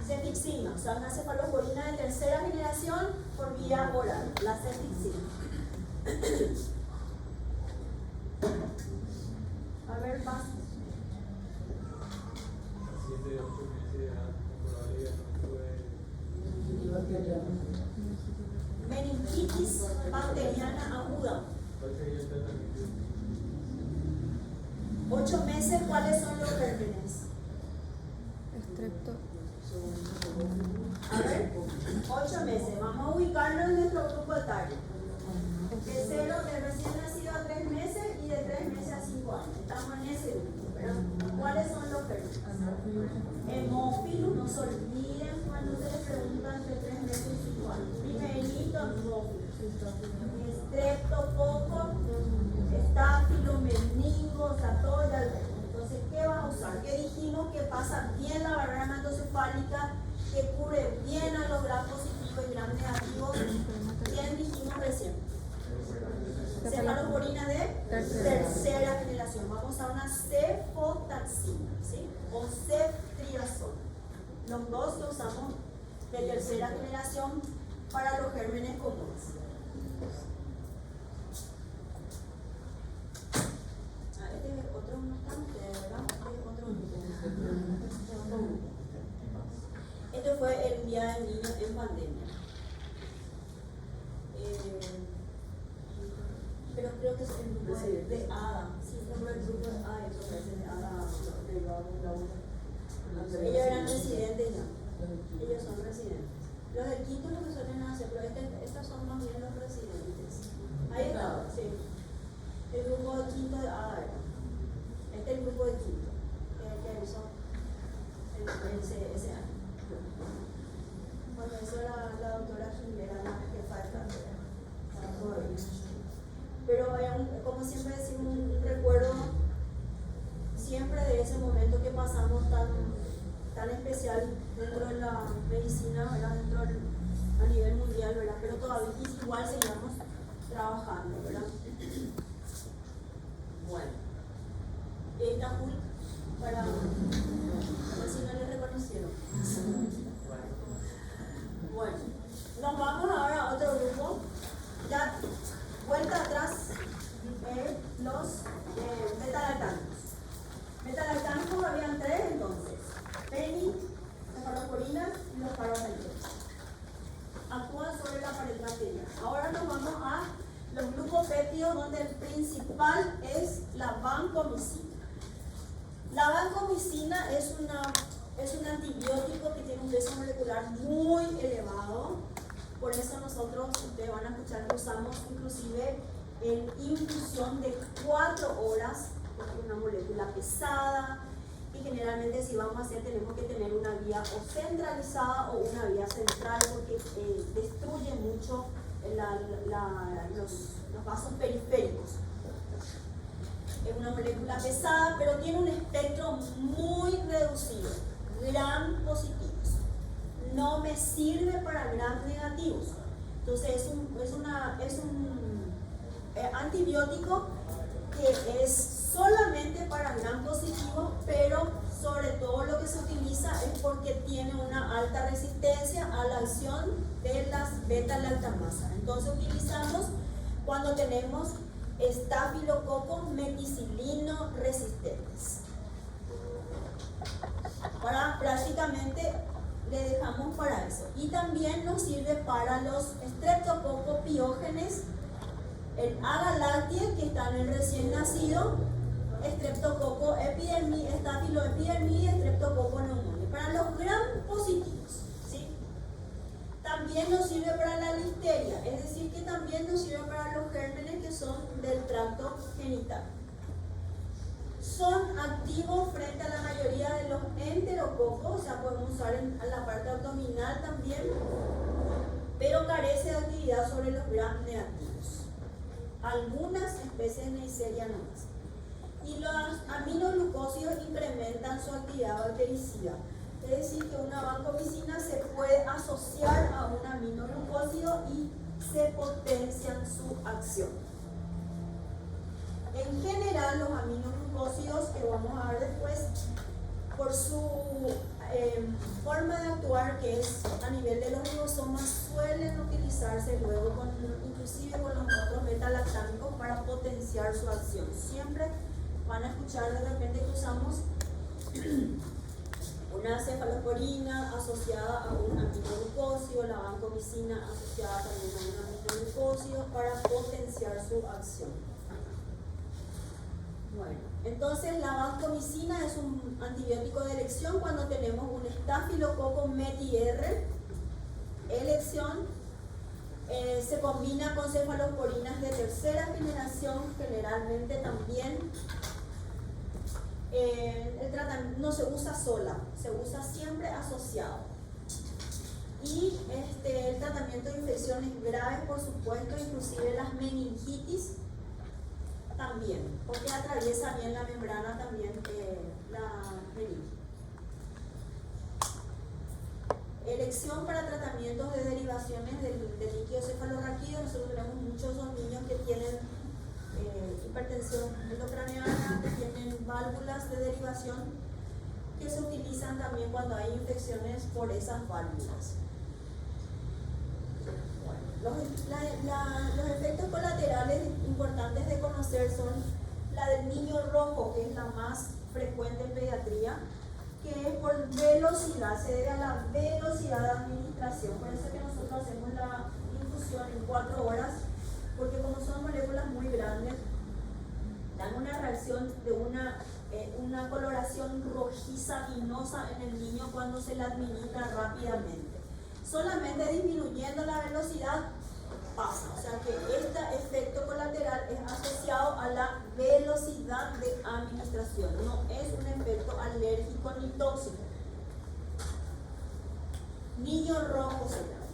Cefixima, o sea, una cefalosporina de tercera generación por vía oral, la cefixima. A ver, más. Meningitis bacteriana aguda. 8 meses, ¿cuáles son los gérmenes? Estrepto. A ver, 8 meses. Vamos a ubicarlo en nuestro grupo etario. De 0, de recién nacido a 3 meses y de 3 meses a 5 años. Estamos en ese grupo, ¿verdad? ¿Cuáles son los gérmenes? Hemófilos, no se olviden cuando se les pregunta entre 3 meses y 5 años. Primerito, hemófilos. Estreptococo, estáfilo, meningo, o sea, todo ya lo vemos. Entonces, ¿qué vas a usar? ¿Qué dijimos? Que pasa bien la barrera hematocefálica, que cubre bien a los gram positivos y gram negativos. ¿Quién dijimos recién? Cefalosporina de tercera generación. Vamos a usar una cefotaxina, ¿sí? O ceftriaxona. Los dos que usamos de tercera generación para los gérmenes comunes. Este es otro, no está ustedes, ¿verdad? Este es otro grupo. Este fue el Día del Niño en pandemia. Pero creo que es el grupo de ADA. Sí, el grupo de ADA, eso parece de ADA. Ellos eran residentes ya. Ellos son residentes. Los del quinto lo que suelen hacer, pero estos son más bien los residentes. Ahí está, sí. El grupo de quinto de este es el grupo de quinto que hizo ese año. Bueno, eso era la doctora Jimena, la jefa de cátedra. Pero como siempre decimos, un recuerdo siempre de ese momento que pasamos tan especial dentro de la medicina, ¿verdad? A nivel mundial, ¿verdad? Pero todavía igual seguimos trabajando, ¿verdad? Bueno, y ahí está Hulk para ver si no le reconocieron. Bueno, nos vamos ahora a otro grupo. Ya, vuelta atrás, los beta-lactámicos. Beta-lactámicos habían tres entonces: Penny, cefalosporina y los parabentos. Actúan sobre la pared bacteriana. Ahora nos vamos a los glucopéptidos, donde el principal es la vancomicina. La vancomicina es un antibiótico que tiene un peso molecular muy elevado. Por eso nosotros, ustedes van a escuchar que usamos inclusive en infusión de 4 horas, porque es una molécula pesada y generalmente si vamos a hacer tenemos que tener una vía o centralizada o una vía central, porque destruye mucho los vasos periféricos. Es una molécula pesada, pero tiene un espectro muy reducido, gram positivos. No me sirve para gram negativos. Entonces es un antibiótico que es solamente para gram positivos, pero sobre todo lo que se utiliza es porque tiene una alta resistencia a la acción de las beta-lactamasas. Entonces utilizamos cuando tenemos estafilococos meticilino resistentes. Ahora prácticamente le dejamos para eso. Y también nos sirve para los streptococos piógenes, el agalactia que está en el recién nacido, streptococo epidermi, estafiloepidermi y streptococo pneumoniae. Para los gram positivos, ¿sí? También nos sirve para la listeria, es decir, que también nos sirve para los gérmenes que son del tracto genital. Son activos frente a la mayoría de los enterococos, o sea, podemos usar en la parte abdominal también, pero carece de actividad sobre los gram negativos. Algunas especies Neisseria nomás. Y los aminoglucósidos incrementan su actividad bactericida. Es decir, que una vancomicina se puede asociar a un aminoglucósido y se potencian su acción. En general, los aminoglucósidos, que vamos a ver después, por su forma de actuar, que es a nivel de los ribosomas, suelen utilizarse luego inclusive con los otros beta-lactámicos para potenciar su acción. Siempre van a escuchar de repente que usamos una cefalosporina asociada a un aminoglucósido, la vancomicina asociada también a un aminoglucósido para potenciar su acción. Bueno, entonces la vancomicina es un antibiótico de elección cuando tenemos un estafilococo METI-R, elección. Se combina con cefalosporinas de tercera generación, generalmente también. El tratamiento no se usa sola, se usa siempre asociado. Y el tratamiento de infecciones graves, por supuesto, inclusive las meningitis también, porque atraviesa bien la membrana también la meningitis. Elección para tratamientos de derivaciones del líquido cefalorraquídeo. Nosotros tenemos muchos de esos niños que tienen hipertensión endocraneana, que tienen válvulas de derivación, que se utilizan también cuando hay infecciones por esas válvulas. Los efectos colaterales importantes de conocer son la del niño rojo, que es la más frecuente en pediatría, que es por velocidad, se debe a la velocidad de administración. Por eso es que nosotros hacemos la infusión en 4 horas, porque como son moléculas muy grandes, dan una reacción de una una coloración rojiza vinosa en el niño cuando se la administra rápidamente. Solamente disminuyendo la velocidad pasa, o sea que este efecto colateral es asociado a la velocidad de administración, no es un efecto alérgico ni tóxico. Niño rojo se llama.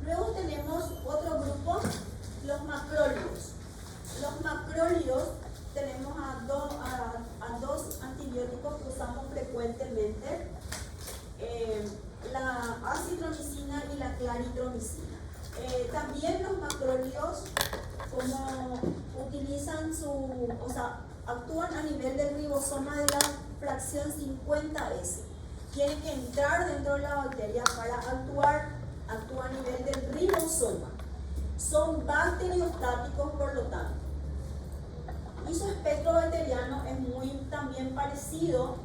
Luego tenemos otro grupo, los macrólidos. Los macrólidos tenemos a dos antibióticos que usamos frecuentemente, la acitromicina y la claritromicina. También los macrólidos, como utilizan actúan a nivel del ribosoma de la fracción 50S. Tienen que entrar dentro de la bacteria para actuar a nivel del ribosoma. Son bacteriostáticos, por lo tanto. Y su espectro bacteriano es muy también parecido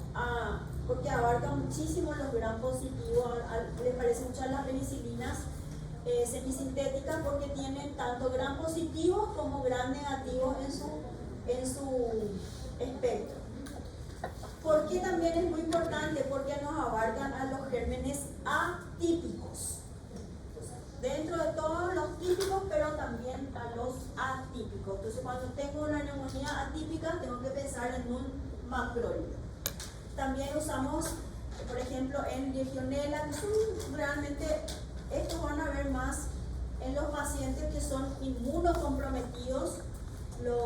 porque abarca muchísimo los gram positivos. Les parece mucho a las penicilinas semisintéticas porque tienen tanto gram positivos como gram negativos en su espectro. ¿Por qué también es muy importante? Porque nos abarcan a los gérmenes atípicos. Dentro de todos los típicos, pero también a los atípicos. Entonces, cuando tengo una neumonía atípica, tengo que pensar en un macrólido. También usamos, por ejemplo, en Legionella, que son realmente, estos van a ver más en los pacientes que son inmunocomprometidos, la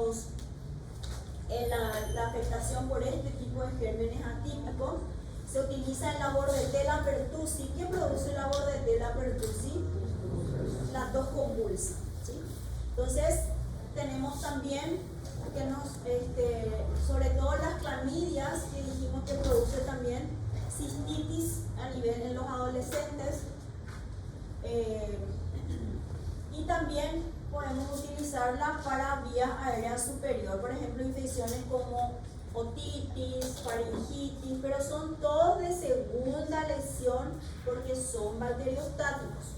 afectación por este tipo de gérmenes atípicos. Se utiliza el Bordetella pertussi. ¿Qué produce la Bordetella pertussi? La tos convulsa, ¿sí? Entonces tenemos también que sobre todo las clamidias, que dijimos que produce también cistitis a nivel en los adolescentes, y también podemos utilizarla para vías aéreas superior, por ejemplo infecciones como otitis, faringitis, pero son todos de segunda lesión porque son bacteriostáticos.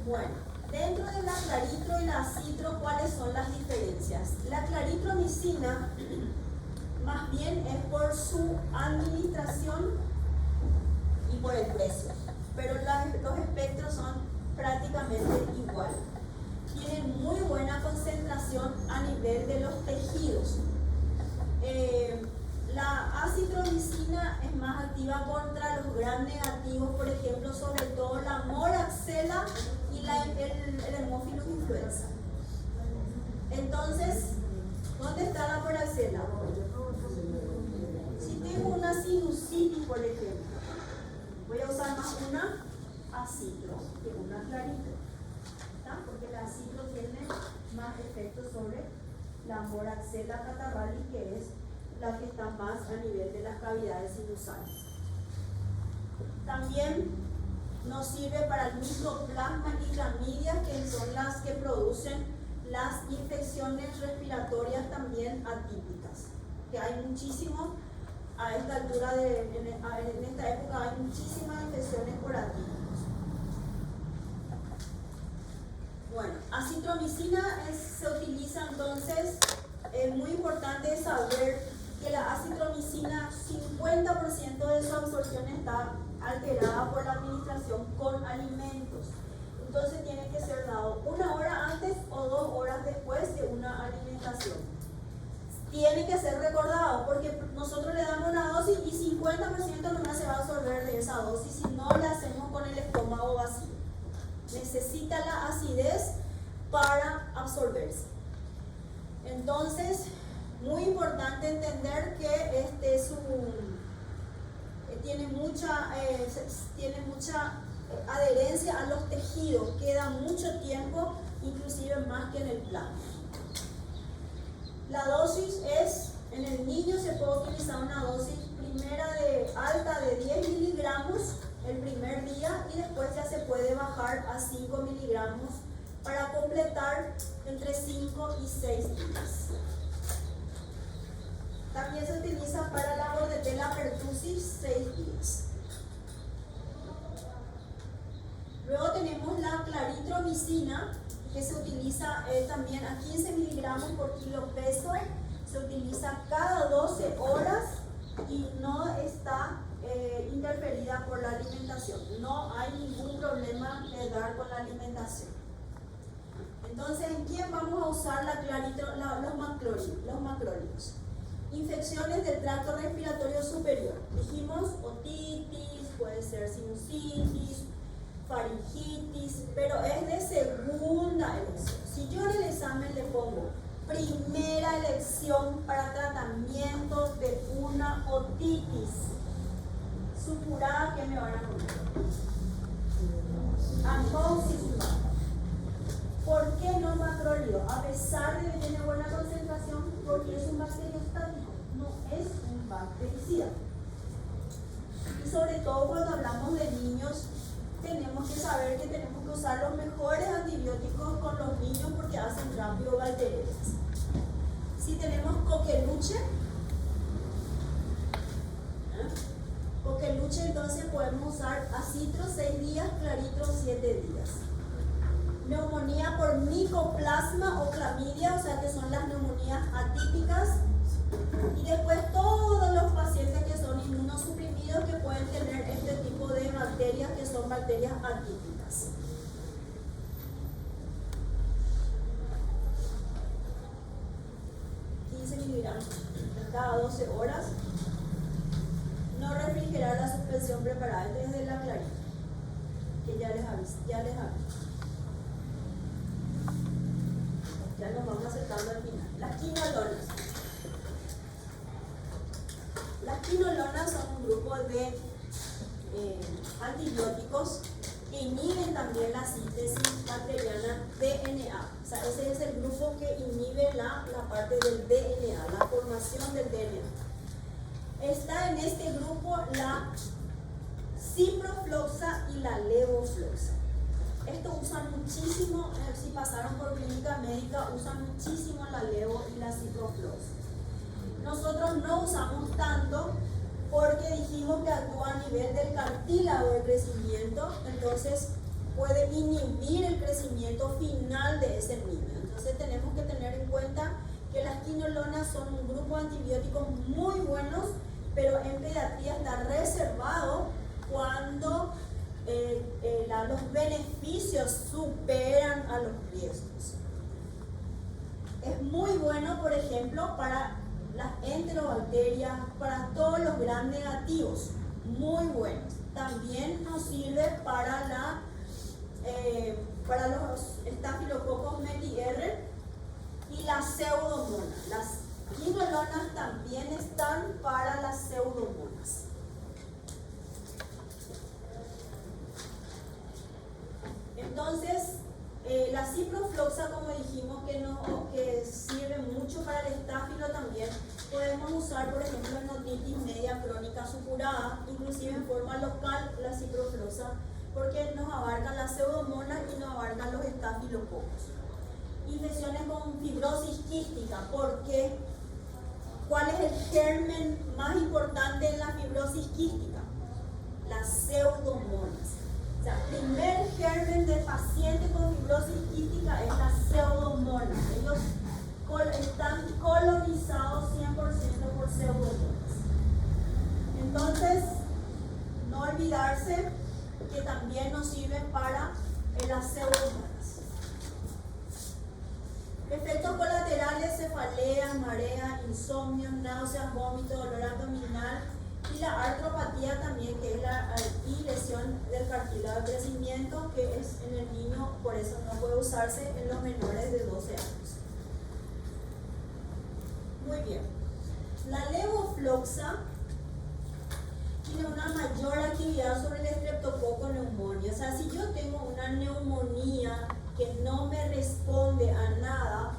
Bueno, dentro de la claritro y la citro, ¿cuáles son las diferencias? La claritromicina más bien es por su administración y por el precio, pero los espectros son prácticamente iguales. Tienen muy buena concentración a nivel de los tejidos. La acitromicina es más activa contra los gram negativos, por ejemplo, sobre todo la moraxella y el Haemophilus influenza. Entonces, ¿dónde está la moraxella? Si tengo una sinusitis, por ejemplo, voy a usar más una acitro que una clarito, ¿está? Porque la acitro tiene más efecto sobre la moraxella catarrhalis, que es la que está más a nivel de las cavidades sinusales. También nos sirve para el micoplasma y clamidias, que son las que producen las infecciones respiratorias también atípicas, que hay muchísimo a esta altura en esta época hay muchísimas infecciones por atípicos. Bueno, acitromicina se utiliza entonces, es muy importante saber que la acitromicina, 50% de su absorción está alterada por la administración con alimentos. Entonces tiene que ser dado 1 hora antes o 2 horas después de una alimentación. Tiene que ser recordado porque nosotros le damos una dosis y 50% nomás se va a absorber de esa dosis si no la hacemos con el estómago vacío. Necesita la acidez para absorberse. Entonces, muy importante entender que tiene mucha adherencia a los tejidos, queda mucho tiempo, inclusive más que en el plasma. La dosis en el niño se puede utilizar una dosis primera alta de 10 miligramos el primer día y después ya se puede bajar a 5 miligramos para completar entre 5 y 6 días. También se utiliza para la Bordetella pertussi 6 días. Luego tenemos la claritromicina, que se utiliza también a 15 miligramos por kilo peso, se utiliza cada 12 horas y no está interferida por la alimentación. No hay ningún problema de dar con la alimentación. Entonces, ¿en quién vamos a usar los macrólidos? Infecciones del tracto respiratorio superior. Dijimos otitis, puede ser sinusitis, faringitis, pero es de segunda elección. Si yo en el examen le pongo primera elección para tratamiento de una otitis supurada, ¿qué me van a poner? Amoxicilina. ¿Por qué no macrólido? A pesar de que tiene buena concentración, porque es un bacteriostático, no es un bactericida. Y sobre todo cuando hablamos de niños, tenemos que saber que tenemos que usar los mejores antibióticos con los niños porque hacen rápido bacterias. Si tenemos coqueluche, entonces podemos usar acitro 6 días, claritro 7 días. Neumonía por micoplasma o clamidia, o sea que son las neumonías atípicas. Y después todos los pacientes que son inmunosuprimidos que pueden tener este tipo de bacterias que son bacterias atípicas. Miligramos cada 12 horas. No refrigerar la suspensión preparada desde la clarita, que ya les aviso. Ya nos vamos acercando al final. Las quinolonas. Las quinolonas son un grupo de antibióticos que inhiben también la síntesis bacteriana DNA. O sea, ese es el grupo que inhibe la parte del DNA, la formación del DNA. Está en este grupo la ciprofloxa y la levofloxa. Esto usan muchísimo, si pasaron por clínica médica, usan muchísimo la levo y la ciprofloxa. Nosotros no usamos tanto porque dijimos que actúa a nivel del cartílago de crecimiento, entonces puede inhibir el crecimiento final de ese niño. Entonces tenemos que tener en cuenta que las quinolonas son un grupo de antibióticos muy buenos, pero en pediatría está reservado cuando los beneficios superan a los riesgos. Es muy bueno, por ejemplo, para las enterobacterias, para todos los gram negativos, muy buenos. También nos sirve para los estafilococos meli-R y la pseudomonas. Las quinolonas también están para las pseudomonas. Entonces, la ciprofloxa, como dijimos, que sirve mucho para el estáfilo también, podemos usar, por ejemplo, en otitis media crónica supurada, inclusive en forma local, la ciprofloxa, porque nos abarca la pseudomonas y nos abarca los estafilococos. Infecciones con fibrosis quística, porque ¿cuál es el germen más importante en la fibrosis quística? Las pseudomonas. O sea, primer germen de paciente con fibrosis quística es la pseudomonas. Ellos están colonizados 100% por pseudomonas. Entonces, no olvidarse que también nos sirven para las pseudomonas. Efectos colaterales: cefalea, marea, insomnio, náuseas, vómito, dolor abdominal y la artropatía también, que es y lesión del cartílago de crecimiento, que es en el niño, por eso no puede usarse en los menores de 12 años. Muy bien. La levofloxa tiene una mayor actividad sobre el estreptococo neumonía. O sea, si yo tengo una neumonía que no me responde a nada,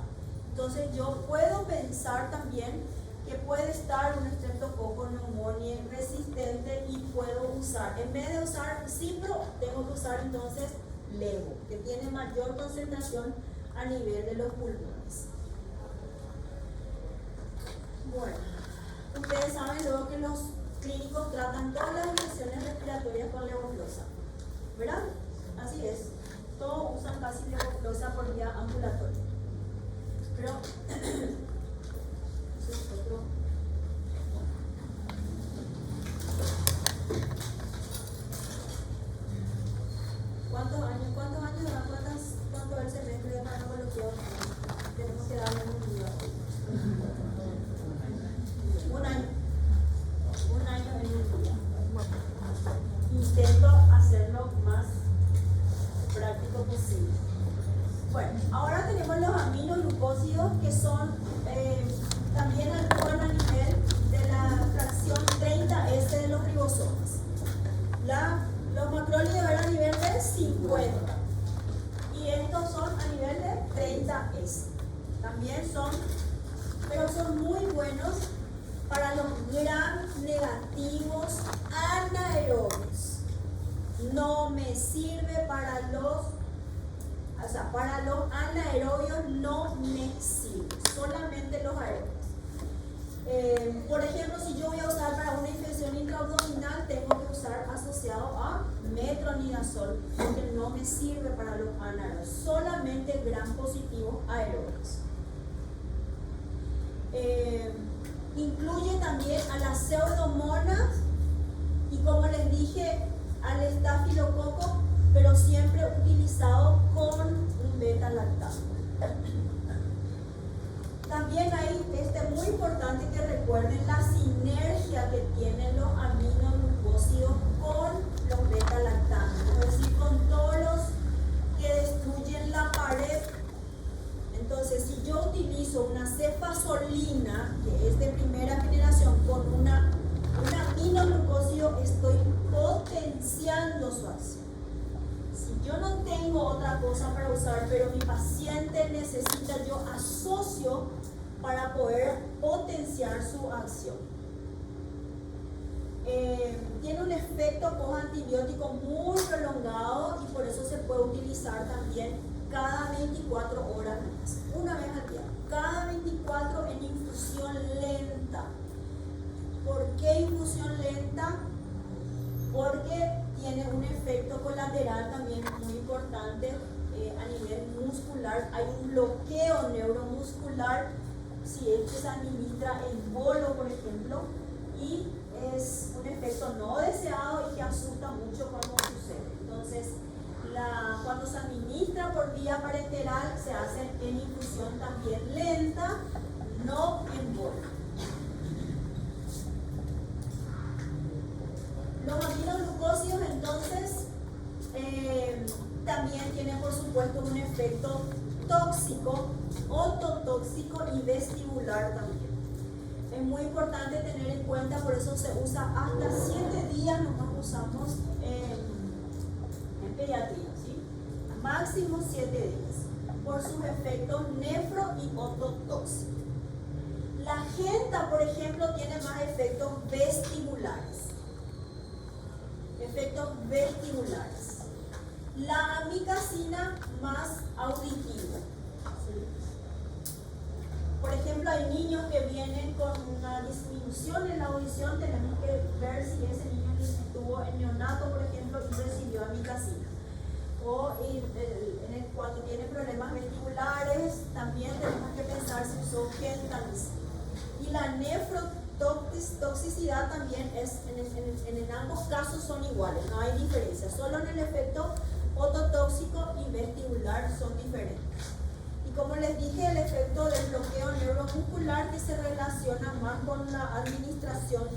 entonces yo puedo pensar también que puede estar un estreptococo neumonía resistente y puedo usar, en vez de usar cipro, tengo que usar entonces levo, que tiene mayor concentración a nivel de los pulmones. Bueno, ustedes saben luego que los clínicos tratan todas las infecciones respiratorias con levofloxa, ¿verdad? Así es. Todos usan casi levofloxa por vía ¿Cuántos años? ¿Cuánto es el semestre de farmacología? Tenemos que darle un día. Un año. Un año en un día. Intento hacerlo más práctico posible. Bueno, ahora tenemos los aminoglucósidos que son también actúan a nivel de la fracción 30S de los ribosomas. Los macrólidos eran a nivel de 50 y estos son a nivel de 30S. También pero son muy buenos para los gram negativos anaerobios. No me sirve para los anaerobios, no me sirve, solamente los aerobios. Por ejemplo, si yo voy a usar para una infección intraabdominal, tengo que usar asociado a metronidazol, porque no me sirve para los anaerobios, solamente gram positivos aerobios. Incluye también a las pseudomonas y, como les dije, al estafilococo, pero siempre utilizado con un beta-lactamo. También hay muy importante que recuerden la sinergia que tienen los aminoglucósidos con los beta-lactamos, es decir, con todos los que destruyen la pared. Entonces, si yo utilizo una cefazolina, que es de primera generación, con un aminoglucósido, estoy potenciando su acción. Si yo no tengo otra cosa para usar, pero mi paciente necesita, yo asocio para poder potenciar su acción. Tiene un efecto postantibiótico muy prolongado y por eso se puede utilizar también cada 24 horas más, una vez al día, cada 24 en infusión lenta. ¿Por qué infusión lenta? Porque tiene un efecto colateral también muy importante a nivel muscular. Hay un bloqueo neuromuscular si es que se administra en bolo, por ejemplo, y es un efecto no deseado y que asusta mucho cuando sucede. Entonces, cuando se administra por vía parenteral, se hace en infusión también lenta, no en bolo. Los aminoglucósidos entonces también tienen, por supuesto, un efecto tóxico, ototóxico y vestibular también. Es muy importante tener en cuenta, por eso se usa hasta 7 días, nomás usamos en pediatría, ¿sí? Máximo 7 días, por sus efectos nefro y ototóxicos. La genta, por ejemplo, tiene más efectos vestibulares. Efectos vestibulares. La amicacina más auditiva. ¿Sí? Por ejemplo, hay niños que vienen con una disminución en la audición, tenemos que ver si ese niño estuvo en neonato, por ejemplo, y recibió amicacina. O cuando tiene problemas vestibulares, también tenemos que pensar si usó gentamicina. Y la nefrotoxicidad también es, en ambos casos son iguales, no hay diferencia, solo en el efecto ototóxico y vestibular son diferentes. Y como les dije, el efecto del bloqueo neuromuscular que se relaciona más con la administración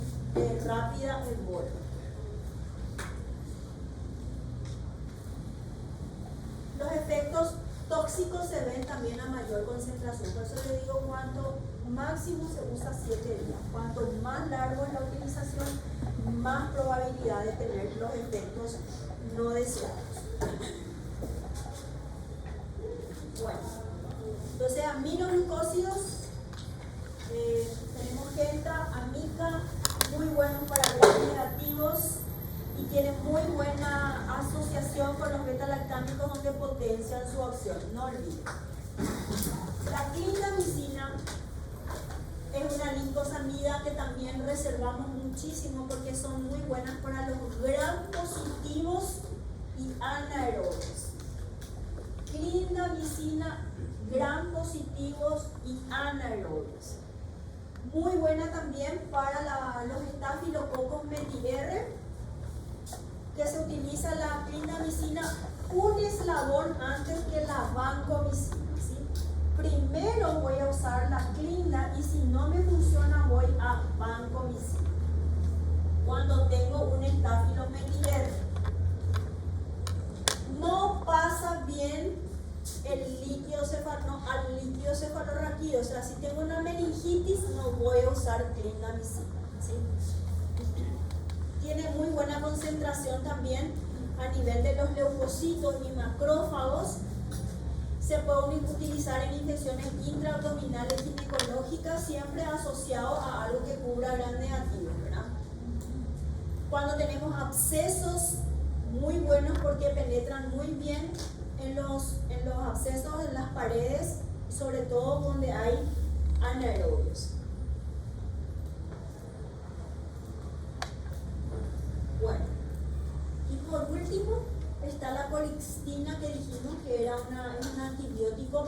rápida del bolo. Los efectos tóxicos se ven también a mayor concentración, por eso les digo, cuanto máximo se usa 7 días. Cuanto más largo es la utilización, más probabilidad de tener los efectos no deseados. Bueno, entonces aminoglucósidos, tenemos genta, amica, muy buenos para gram negativos y tienen muy buena asociación con los beta-lactámicos donde potencian su acción, no olviden. La clindamicina es una lincosamida que también reservamos muchísimo porque son muy buenas para los gram positivos y anaerobios. Clindamicina, gram positivos y anaerobios. Muy buena también para los estafilococos meti-R, que se utiliza la clindamicina eslabón antes que la vancomicina, ¿sí? Primero voy a usar la clinda y si no me funciona voy a vancomicina. Cuando tengo un estafilometrider, no pasa bien al líquido cefalorraquídeo. O sea, si tengo una meningitis no voy a usar clindamicina, ¿sí? Tiene muy buena concentración también a nivel de los leucocitos y macrófagos. Se puede utilizar en infecciones intraabdominales ginecológicas, siempre asociado a algo que cubra gran negativo, ¿verdad? Cuando tenemos abscesos, muy buenos porque penetran muy bien en los abscesos, en las paredes, sobre todo donde hay anaerobios. Bueno, y por último está la colistina, que dijimos que era un antibiótico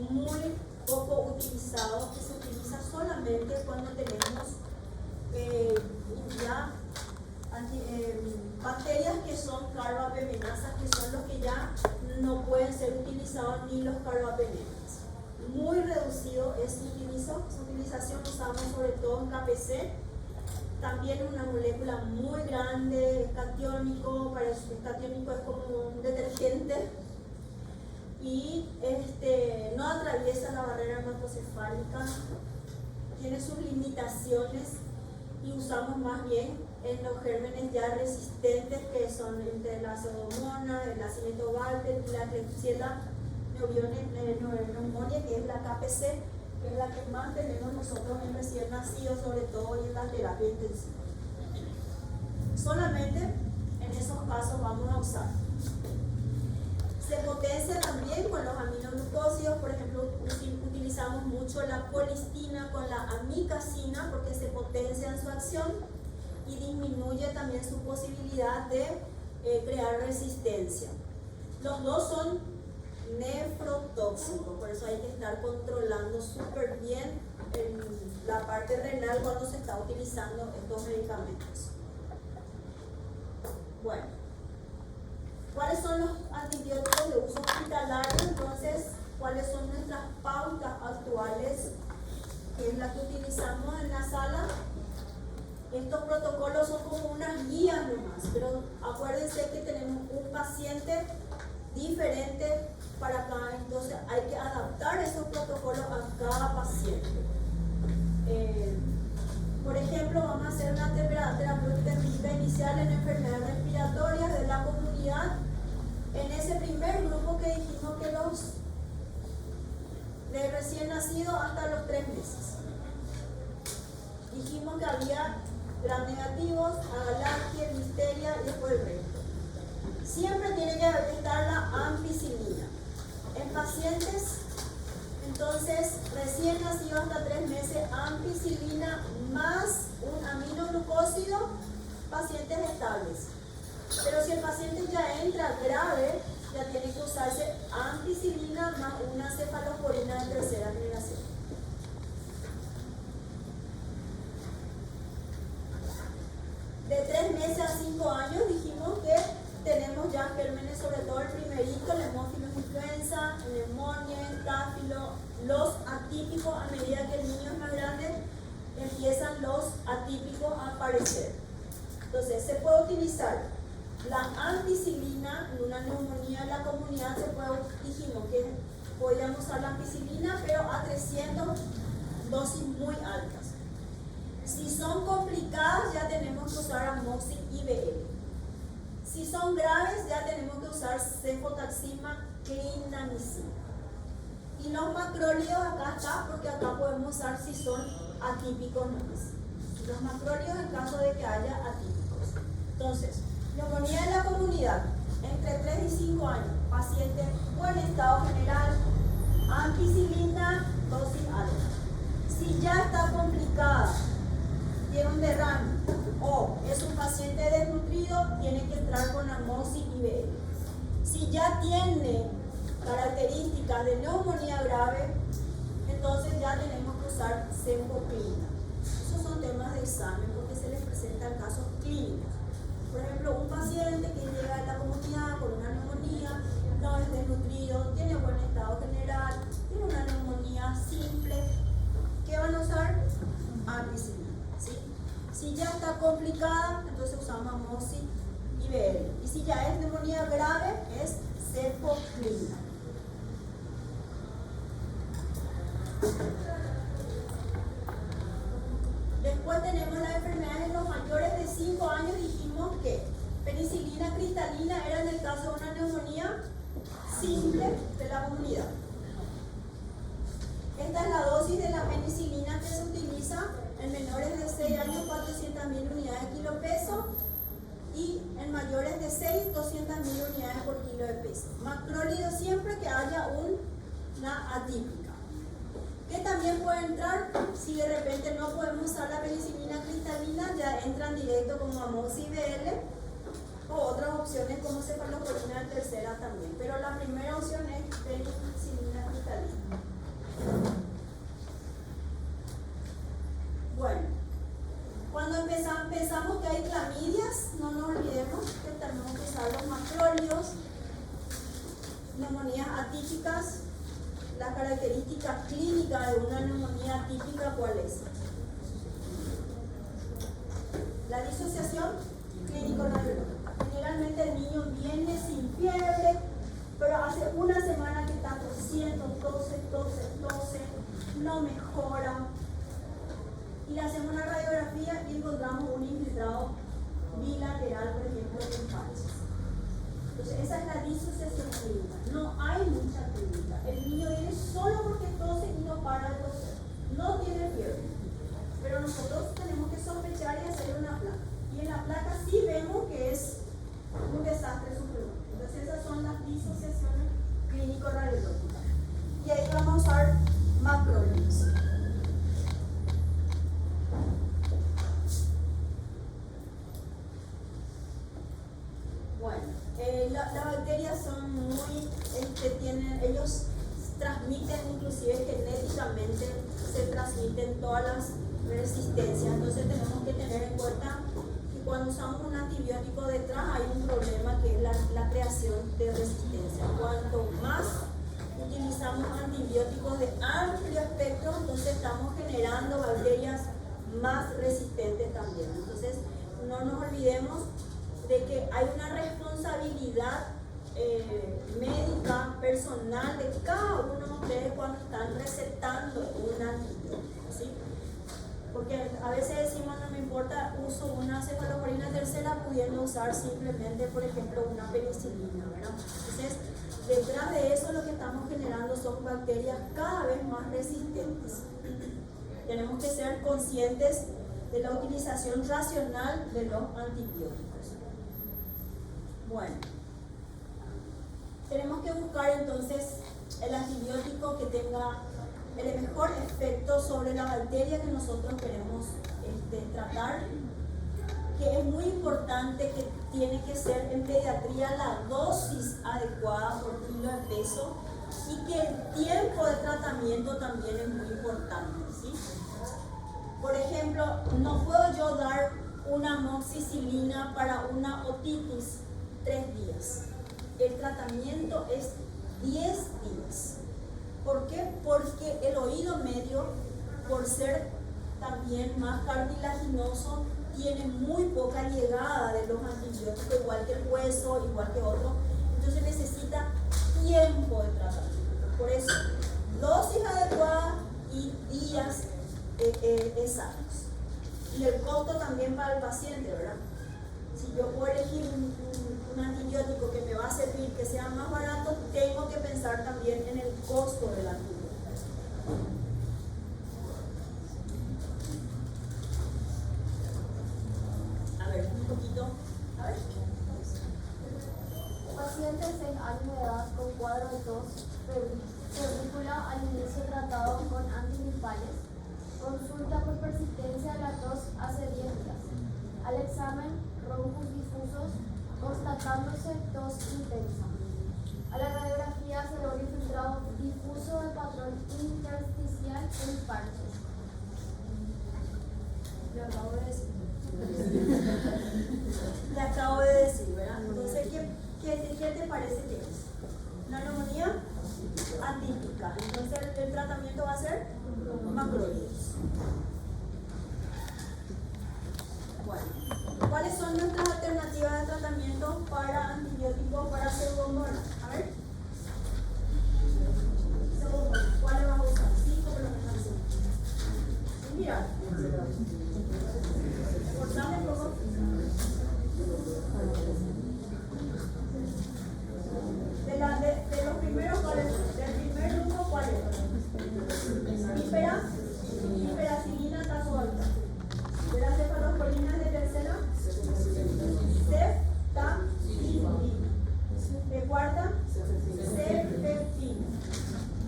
muy poco utilizado, que se utiliza solamente cuando tenemos bacterias que son carbapenemasas, que son los que ya no pueden ser utilizados ni los carbapenemas. Muy reducido es su utilización, usamos sobre todo en KPC. También una molécula muy grande, es catiónico, catiónico es como un detergente y no atraviesa la barrera hematocefálica, tiene sus limitaciones y usamos más bien en los gérmenes ya resistentes, que son entre la pseudomonas, el Acinetobacter y la Klebsiella pneumoniae, que es la KPC, que es la que más tenemos nosotros en recién nacidos, sobre todo en la terapia intensiva. Solamente en esos casos vamos a usar. Se potencia también con los aminoglucósidos, por ejemplo, utilizamos mucho la colistina con la amicacina porque se potencia en su acción y disminuye también su posibilidad de crear resistencia. Los dos son nefrotóxicos, por eso hay que estar controlando súper bien la parte renal cuando se está utilizando estos medicamentos. Bueno, ¿cuáles son los antibióticos de uso hospitalario? Entonces, ¿cuáles son nuestras pautas actuales? Que es la que utilizamos en la sala. Estos protocolos son como unas guías nomás, pero acuérdense que tenemos un paciente diferente para cada, entonces hay que adaptar esos protocolos a cada paciente. Por ejemplo, vamos a hacer una terapéutica inicial en enfermedades respiratorias de la comunidad. En ese primer grupo que dijimos que los de recién nacidos hasta los 3 meses. Dijimos que había gram negativos, agalactia, listeria y después el resto. Siempre tiene que estar la ampicilina. En pacientes, entonces, recién nacidos hasta 3 meses, ampicilina más un aminoglucósido, pacientes estables. Pero si el paciente ya entra grave, ya tiene que usarse ampicilina más una cefalosporina de tercera generación. De 3 meses a 5 años dijimos que tenemos ya gérmenes, sobre todo el primerito, el hemófilo influenza, neumonía, estáfilo, los atípicos. A medida que el niño es más grande, empiezan los atípicos a aparecer. Entonces, se puede utilizar la ampicilina en una neumonía en la comunidad. Dijimos que podíamos usar la ampicilina, pero a 300 dosis muy altas. Si son complicadas, ya tenemos que usar amoxicilina IBL. Si son graves, ya tenemos que usar cefotaxima, clindamicina. Y los macrólidos acá está, porque acá podemos usar si son atípicos nomás. Los macrólidos en caso de que haya atípicos. Entonces, neumonía en la comunidad, entre 3 y 5 años, paciente buen estado general, ampicilina, dosis alta. Si ya está complicada, tiene un derrame o es un paciente desnutrido, tiene que entrar con amoxicilina IBL. Si ya tiene características de neumonía grave, entonces ya tenemos que usar cefopina. Esos son temas de examen porque se les presentan casos clínicos. Por ejemplo, un paciente que llega a la comunidad con una neumonía, Si ya está complicada, entonces usamos amoxicilina y BL. Y si ya es neumonía grave, es cefoclina. Después tenemos las enfermedades en los mayores de 5 años. Dijimos que penicilina cristalina era en el caso de una neumonía simple de la comunidad. Esta es la dosis de la penicilina que se utiliza en menores de 6 años, 400.000 unidades de kilo peso, y en mayores de 6, 200.000 unidades por kilo de peso. Macrólido siempre que haya una atípica. Que también puede entrar, si de repente no podemos usar la penicilina cristalina, ya entran directo como amoxi BL o otras opciones como cefalosporina de tercera también. Pero la primera opción es penicilina cristalina. Bueno, cuando pensamos que hay clamidias, no nos olvidemos que tenemos que usar los macrólidos, neumonías atípicas. La característica clínica de una neumonía atípica, ¿cuál es? La disociación clínico-radiológica. Generalmente el niño viene sin fiebre, pero hace una semana que está tosiendo, tose, no mejora. Y le hacemos una radiografía y encontramos un infiltrado bilateral, por ejemplo, en falsos. Entonces, esa es la disociación clínica. No hay mucha clínica. El niño viene solo porque tose y no para de toser. No tiene fiebre. Pero nosotros tenemos que sospechar y hacer una placa. Y en la placa sí vemos que es un desastre supremo. Entonces, esas son las disociaciones clínico-radiológicas. Y ahí vamos a usar macrólidos. Bueno, las bacterias son muy, ellos transmiten, inclusive genéticamente, se transmiten todas las resistencias. Entonces tenemos que tener en cuenta que cuando usamos un antibiótico detrás hay un problema que es la creación de resistencia. Cuanto más utilizamos antibióticos de amplio espectro, entonces estamos generando bacterias más resistentes también. Entonces no nos olvidemos de que hay una responsabilidad médica, personal de cada uno de ustedes cuando están recetando un antibiótico, ¿sí? Porque a veces decimos, no me importa, uso una cefalosporina tercera pudiendo usar simplemente, por ejemplo, una penicilina, ¿verdad? Entonces, detrás de eso lo que estamos generando son bacterias cada vez más resistentes. Tenemos que ser conscientes de la utilización racional de los antibióticos. Bueno, tenemos que buscar entonces el antibiótico que tenga el mejor efecto sobre la bacteria que nosotros queremos tratar, que es muy importante que tiene que ser en pediatría la dosis adecuada por kilo de peso y que el tiempo de tratamiento también es muy importante, ¿sí? Por ejemplo, no puedo yo dar una amoxicilina para una otitis 3 días. El tratamiento es 10 días. ¿Por qué? Porque el oído medio, por ser también más cartilaginoso, tiene muy poca llegada de los antibióticos, igual que el hueso, igual que otro. Entonces necesita tiempo de tratamiento. Por eso, dosis adecuada y días exactos. Y el costo también para el paciente, ¿verdad? Si yo puedo elegir un antibiótico que me va a servir, que sea más barato, tengo que pensar también en el costo del antibiótico. A ver, un poquito. A ver. Paciente de 6 años de edad con cuadro de tos febrícula al inicio tratado con antigripales. Consulta por persistencia de la tos hace 10 días. Al examen, roncos difusos, constatándose tos intensa. A la radiografía se logra infiltrado difuso de patrón intersticial en parches. Le acabo de decir. Le acabo de decir, ¿verdad? Entonces, ¿qué te parece que es? Una neumonía atípica. Entonces, el tratamiento va a ser macrólidos. Bueno, ¿cuáles son nuestras alternativas de tratamiento para antibióticos para pseudomonas? A ver. Pseudomonas, ¿cuáles vas a usar? 5 por lo menos. Sin mirar. Cortame un poco. De los primeros, ¿cuáles son? Del primer grupo, ¿cuál es? Piperacillina, tazobactam. De las cefalosporinas de tercera, ceftaspina. De cuarta, cefeptina.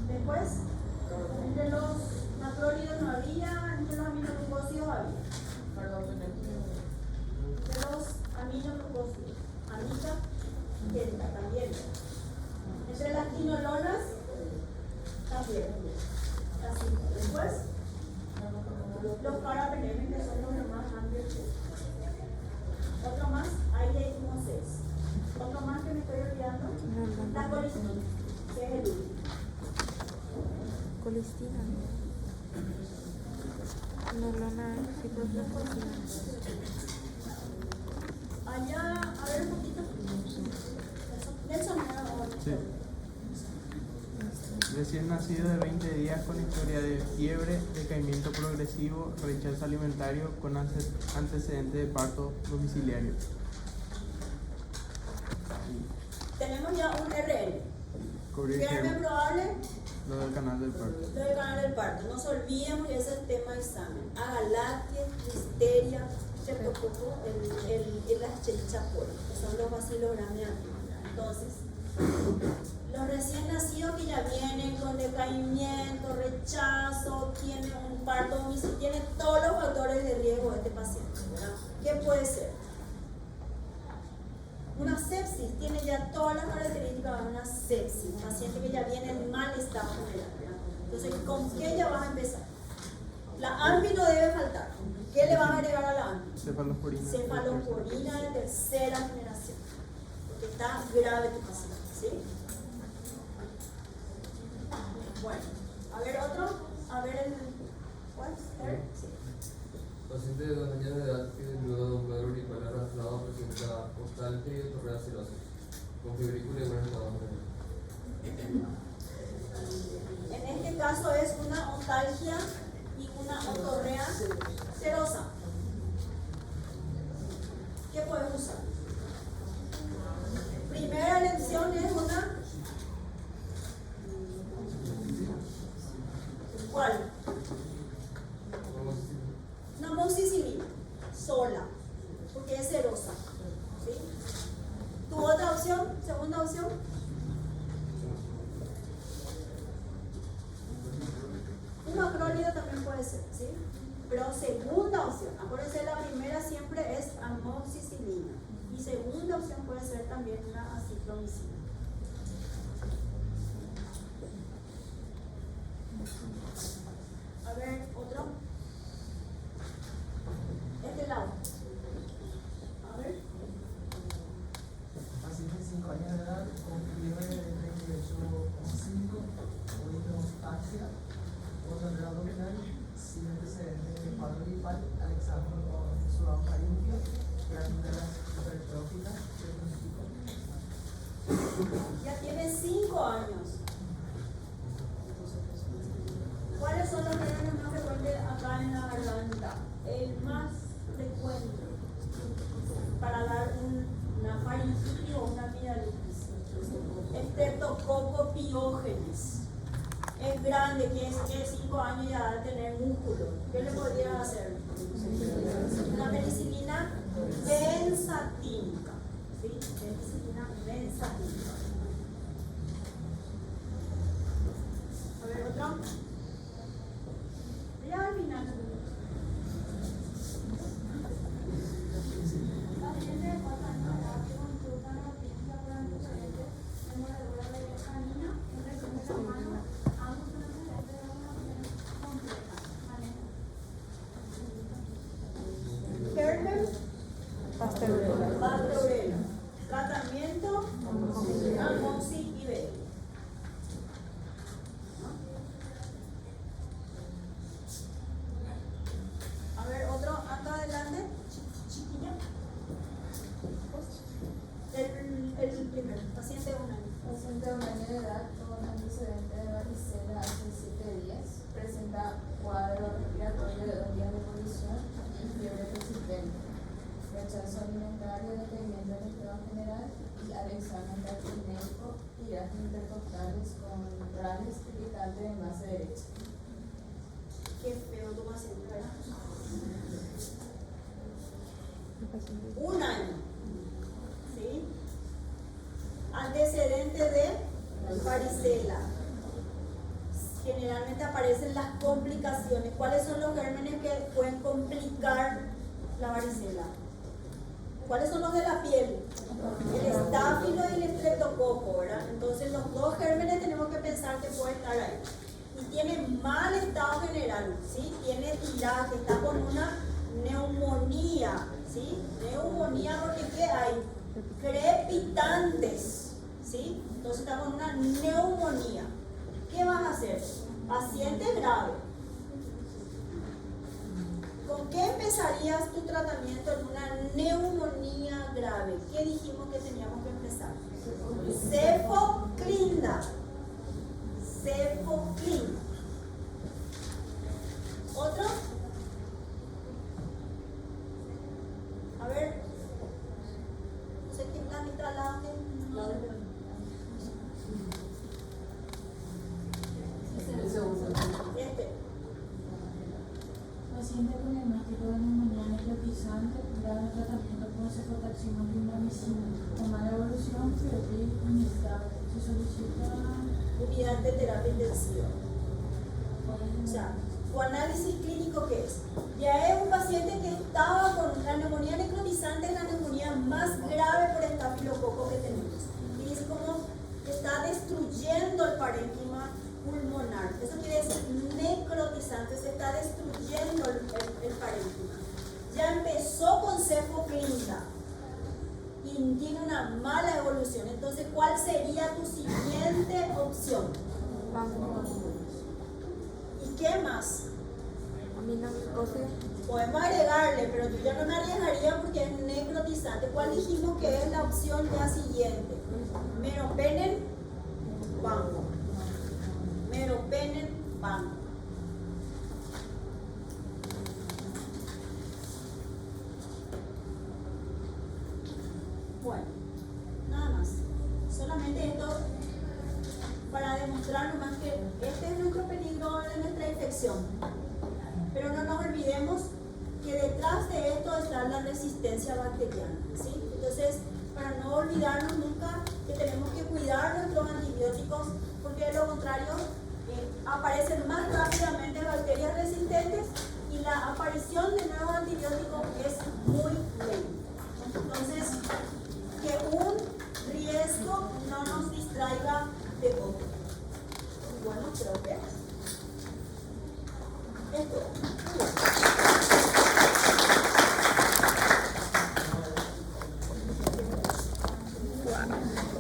Después, entre los macrólidos no había, entre los aminoglucósidos había. De los aminoglucósidos, amica, delta también. Entre las quinolonas, también. Así. Después, los parabenemes, que son los más amplios. Otro más, ahí hay como 6. Otro más que me estoy olvidando, la colistina, que es el último. Colistina. Nolona, ciprofloxacina. Allá, a ver un poquito. Nelson, Sí. Recién nacido de 20 días con historia de fiebre, decaimiento progresivo, rechazo alimentario con antecedente de parto domiciliario. tenemos ya un RN. Cubrir Fierme probable lo del canal del parto. del canal del parto. No se olvidemos que ese es el tema de examen. Agalaque, listeria, streptococo, el Escherichia coli, que son los bacilos gramianos. Entonces, los recién nacidos que ya vienen con decaimiento, rechazo, tienen un parto domiciliario, tienen todos los factores de riesgo de este paciente, ¿verdad? ¿Qué puede ser? Una sepsis, tiene ya todas las características de una sepsis, un paciente que ya viene en mal estado general, ¿verdad? Entonces, ¿con qué ya vas a empezar? La AMPI no debe faltar. ¿Qué le vas a agregar a la AMPI? Cefalosporina. Cefalosporina de tercera generación, porque está grave tu paciente, ¿sí? Bueno, a ver otro, a ver el... ¿Cuál? Sí. Paciente de 2 años de edad que luego de un cuadro gripal arrastrado presenta constante y diarrea cirosis, con febrícula y buen estado general. En este caso es una ontalgia y una otorrea serosa. ¿Qué puedes usar? Primera elección es una... ¿Cuál? Una amoxicilina sola, porque es serosa, ¿sí? ¿Tu otra opción? ¿Segunda opción? Un macrólido también puede ser, ¿sí? Pero segunda opción, acuérdense, la primera siempre es amoxicilina y segunda opción puede ser también una acitromicina. A ver, otro. Este lado. A ver. Paciente de 5 años de edad con fiebre de 38,5, orinostasia, otorrea abdominal, sin antecedentes de cuadro gripal, al examen con sudoaparincia, glándulas hipertróficas, diagnóstico. Ya tiene 5 años. ¿Cuáles son los venenos más frecuentes acá en la garganta? El más frecuente para dar una faringitis o una amigdalitis. Streptococcus pyogenes. Es grande, que 5 años ya va a tener músculo. ¿Qué le podrías hacer? Una penicilina benzatínica. ¿Sí? Penicilina benzatínica. A ver, otro. Ya al final. Paciente de 4 años de edad que consulta una noticia por antecedentes de mordedura de canina, impresión de la mano, ambos con antecedentes de una completa. Herpes, Pasteurella. Tratamiento primero, paciente de 1 año. Paciente de 1 año de edad con antecedente de varicela hace 7 días, presenta cuadro respiratorio de 2 días de evolución y fiebre persistente, rechazo alimentario, decaimiento en estado general y al examen de médico tiras intercostales con rales irritantes en base derecha. Qué feo tu paciente, ¿verdad? 1 año. ¿Sí? Antecedente de varicela. Generalmente aparecen las complicaciones. ¿Cuáles son los gérmenes que pueden complicar la varicela? ¿Cuáles son los de la piel? El estáfilo y el estreptococo, ¿verdad? Entonces los dos gérmenes tenemos que pensar que puede estar ahí. Y tiene mal estado general, ¿sí? Tiene tiraje, está con una neumonía, ¿sí? Neumonía porque ¿qué hay? Crepitantes, ¿sí? Entonces está con una neumonía. ¿Qué vas a hacer? Paciente grave. ¿Con qué empezarías tu tratamiento en una neumonía grave? ¿Qué dijimos que teníamos que empezar? Cefoclina. Cefoclina. ¿Otro? A ver. No sé quién está a mitad al lado. Este. Paciente con diagnóstico de neumonía necrotizante, grave tratamiento con cefotaxima y indomitacina, con mala evolución, fiebre inestable. Se solicita Unidad de terapia intensiva. O sea, tu análisis clínico, ¿qué es? Ya es un paciente que estaba con la neumonía necrotizante, es la neumonía más grave por estafilococo que tenemos. Y es como está destruyendo el parénquima pulmonar. Eso quiere decir necrotizante, se está destruyendo el parénquima. Ya empezó con cefoclina y tiene una mala evolución. Entonces, ¿cuál sería tu siguiente opción? ¿Y qué más? Podemos agregarle, pero yo ya no me arriesgaría porque es necrotizante. ¿Cuál dijimos que es la opción ya siguiente? Meropenem, banco. Meropenem, banco. Bueno, nada más. Solamente esto para demostrar nomás que este es nuestro peligro de nuestra infección. Pero no nos olvidemos que detrás de esto está la resistencia bacteriana, ¿sí? Entonces, para no olvidarnos nunca que tenemos que cuidar nuestros antibióticos, porque de lo contrario aparecen más rápidamente bacterias resistentes y la aparición de nuevos antibióticos es muy lenta. Entonces, que un riesgo no nos distraiga de otro. Bueno, creo que es todo.